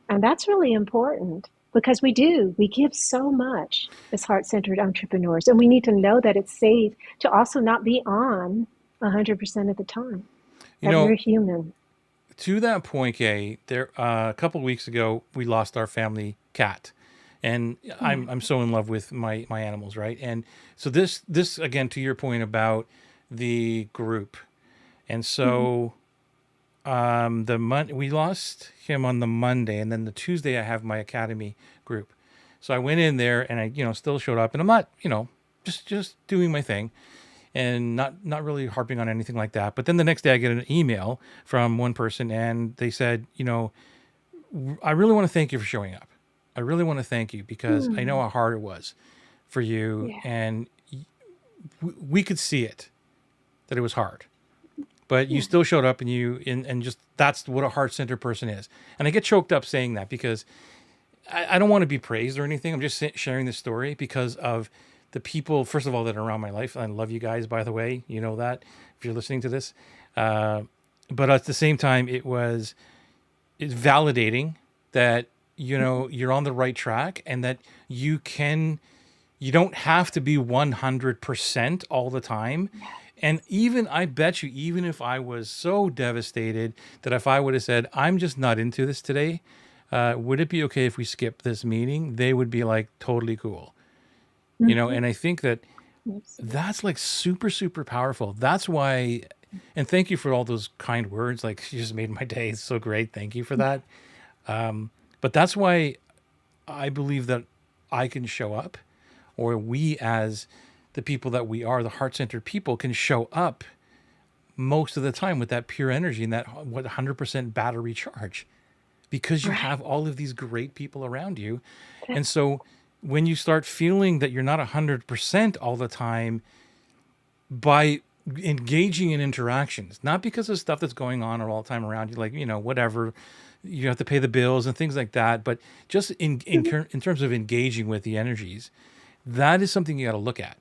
B: And that's really important because we give so much as heart-centered entrepreneurs. And we need to know that it's safe to also not be on 100% of the time,
A: You
B: that we're
A: know,
B: human.
A: to that point, Kay, there a couple of weeks ago we lost our family cat, and
B: Yeah.
A: I'm so in love with my animals, right? And so this again, to your point about the group, and
B: Mhm.
A: so we lost him on the Monday, and then the Tuesday I have my academy group. So I went in there and I still showed up, and I'm not just doing my thing and not really harping on anything like that. But then the next day I get an email from one person and they said, I really want to thank you for showing up. I really want to thank you because I know
B: Hmm.
A: how hard it was for you,
B: Yeah.
A: and we could see it, that it was hard. But you
B: Yeah.
A: still showed up, and and just that's what a heart-centered person is. And I get choked up saying that because I don't want to be praised or anything. I'm just sharing this story because of the people, first of all, that are around my life. I love you guys, by the way. You know that if you're listening to this. Uh, but at the same time, it's validating that you're on the right track, and that you don't have to be 100% all the time. And even I bet you, even if I was so devastated that if I would have said, I'm just not into this today, would it be okay if we skip this meeting? They would be like totally cool.
B: Hmm.
A: And I think that
B: Absolutely.
A: that's like super, super powerful. That's why, and thank you for all those kind words. Like, you just made my day. It's so great. Thank you for that. But that's why I believe that I can show up, or we as the people that we are, the heart centered people, can show up most of the time with that pure energy and that 100% battery charge, because you have
B: Right.
A: all of these great people around you. And
B: That's
A: so when you start feeling that you're not 100% all the time, by engaging in interactions, not because of stuff that's going on all the time around you, like, whatever, you have to pay the bills and things like that, but just in terms of engaging with the energies, that is something you got to look at.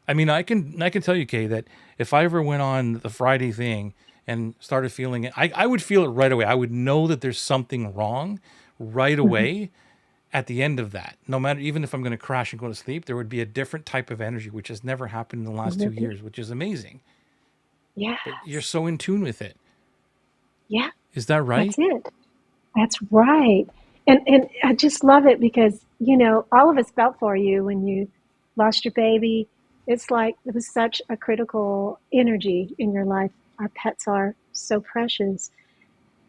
A: I mean, I can tell you, Kay, that if I ever went on the Friday thing and started feeling it, I would feel it right away. I would know that there's something wrong right
B: mhm.
A: away at the end of that. No matter, even if I'm going to crash and go to sleep, there would be a different type of energy, which has never happened in the last 2 years, which is amazing. But you're
B: Yes.
A: so in tune with it.
B: Yeah.
A: Is that right?
B: That's it. That's right. And I just love it because, all of us felt for you when you lost your baby. It's like it was such a critical energy in your life. Our pets are so precious.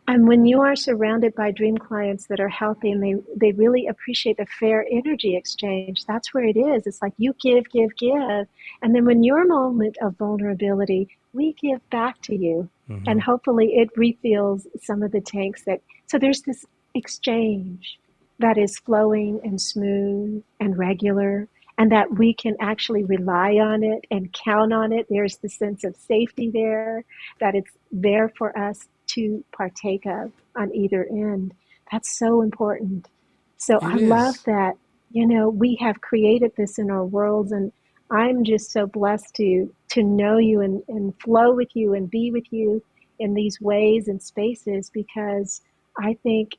B: And when you are surrounded by dream clients that are healthy and they really appreciate the fair energy exchange, that's where it is. It's like you give, give, give. And then when your moment of vulnerability, we give back to you.
A: Mm-hmm.
B: And hopefully it refills some of the tanks so there's this exchange that is flowing and smooth and regular. and that we can actually rely on it and count on it. There's the sense of safety there, that it's there for us to partake of on either end. That's so important. So
A: It
B: I love
A: is.
B: that, we have created this in our worlds, and I'm just so blessed to know you and flow with you and be with you in these ways and spaces, because I think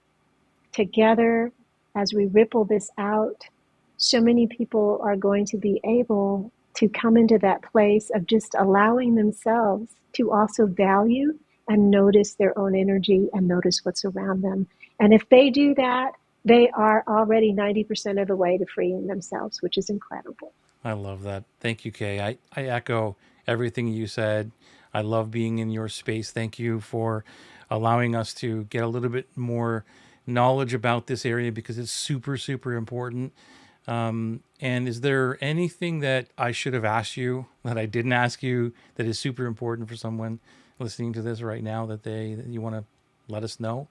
B: together, as we ripple this out, so many people are going to be able to come into that place of just allowing themselves to also value and notice their own energy and notice what's around them. And if they do that, they are already 90% of the way to freeing themselves, which is incredible.
A: I love that. Thank you, Kay. I echo everything you said. I love being in your space. Thank you for allowing us to get a little bit more knowledge about this area because it's super, super important. And is there anything that I should have asked you that I didn't ask you that is super important for someone listening to this right now that you want to let us know?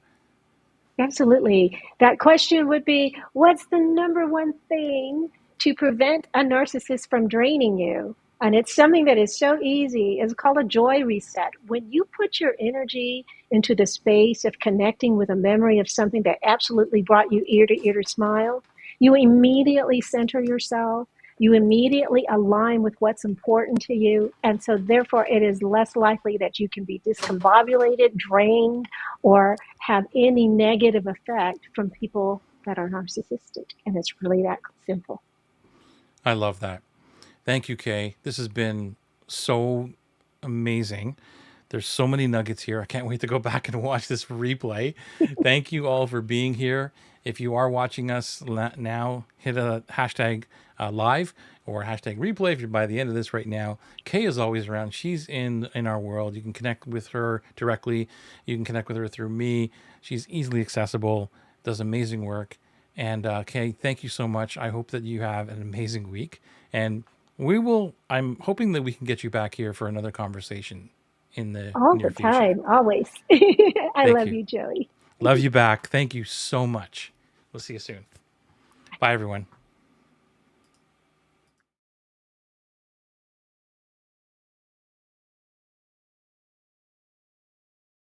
B: Absolutely. That question would be, what's the number one thing to prevent a narcissist from draining you? And it's something that is so easy. It's called a joy reset. When you put your energy into the space of connecting with a memory of something that absolutely brought you ear to ear smile, you immediately center yourself. You immediately align with what's important to you. And so, therefore, it is less likely that you can be discombobulated, drained, or have any negative effect from people that are narcissistic. And it's really that simple.
A: I love that. Thank you, Kay. This has been so amazing. There's so many nuggets here. I can't wait to go back and watch this replay. Thank you all for being here. If you are watching us now, hit a hashtag live or hashtag replay if you're by the end of this right now. Kay is always around. She's in our world. You can connect with her directly. You can connect with her through me. She's easily accessible, does amazing work. And Kay, thank you so much. I hope that you have an amazing week. And I'm hoping that we can get you back here for another conversation in the
B: All
A: near
B: the
A: future.
B: time, always. I
A: Thank
B: love
A: you.
B: you, Joey.
A: Love you back. Thank you so much. We'll see you soon. Bye, everyone.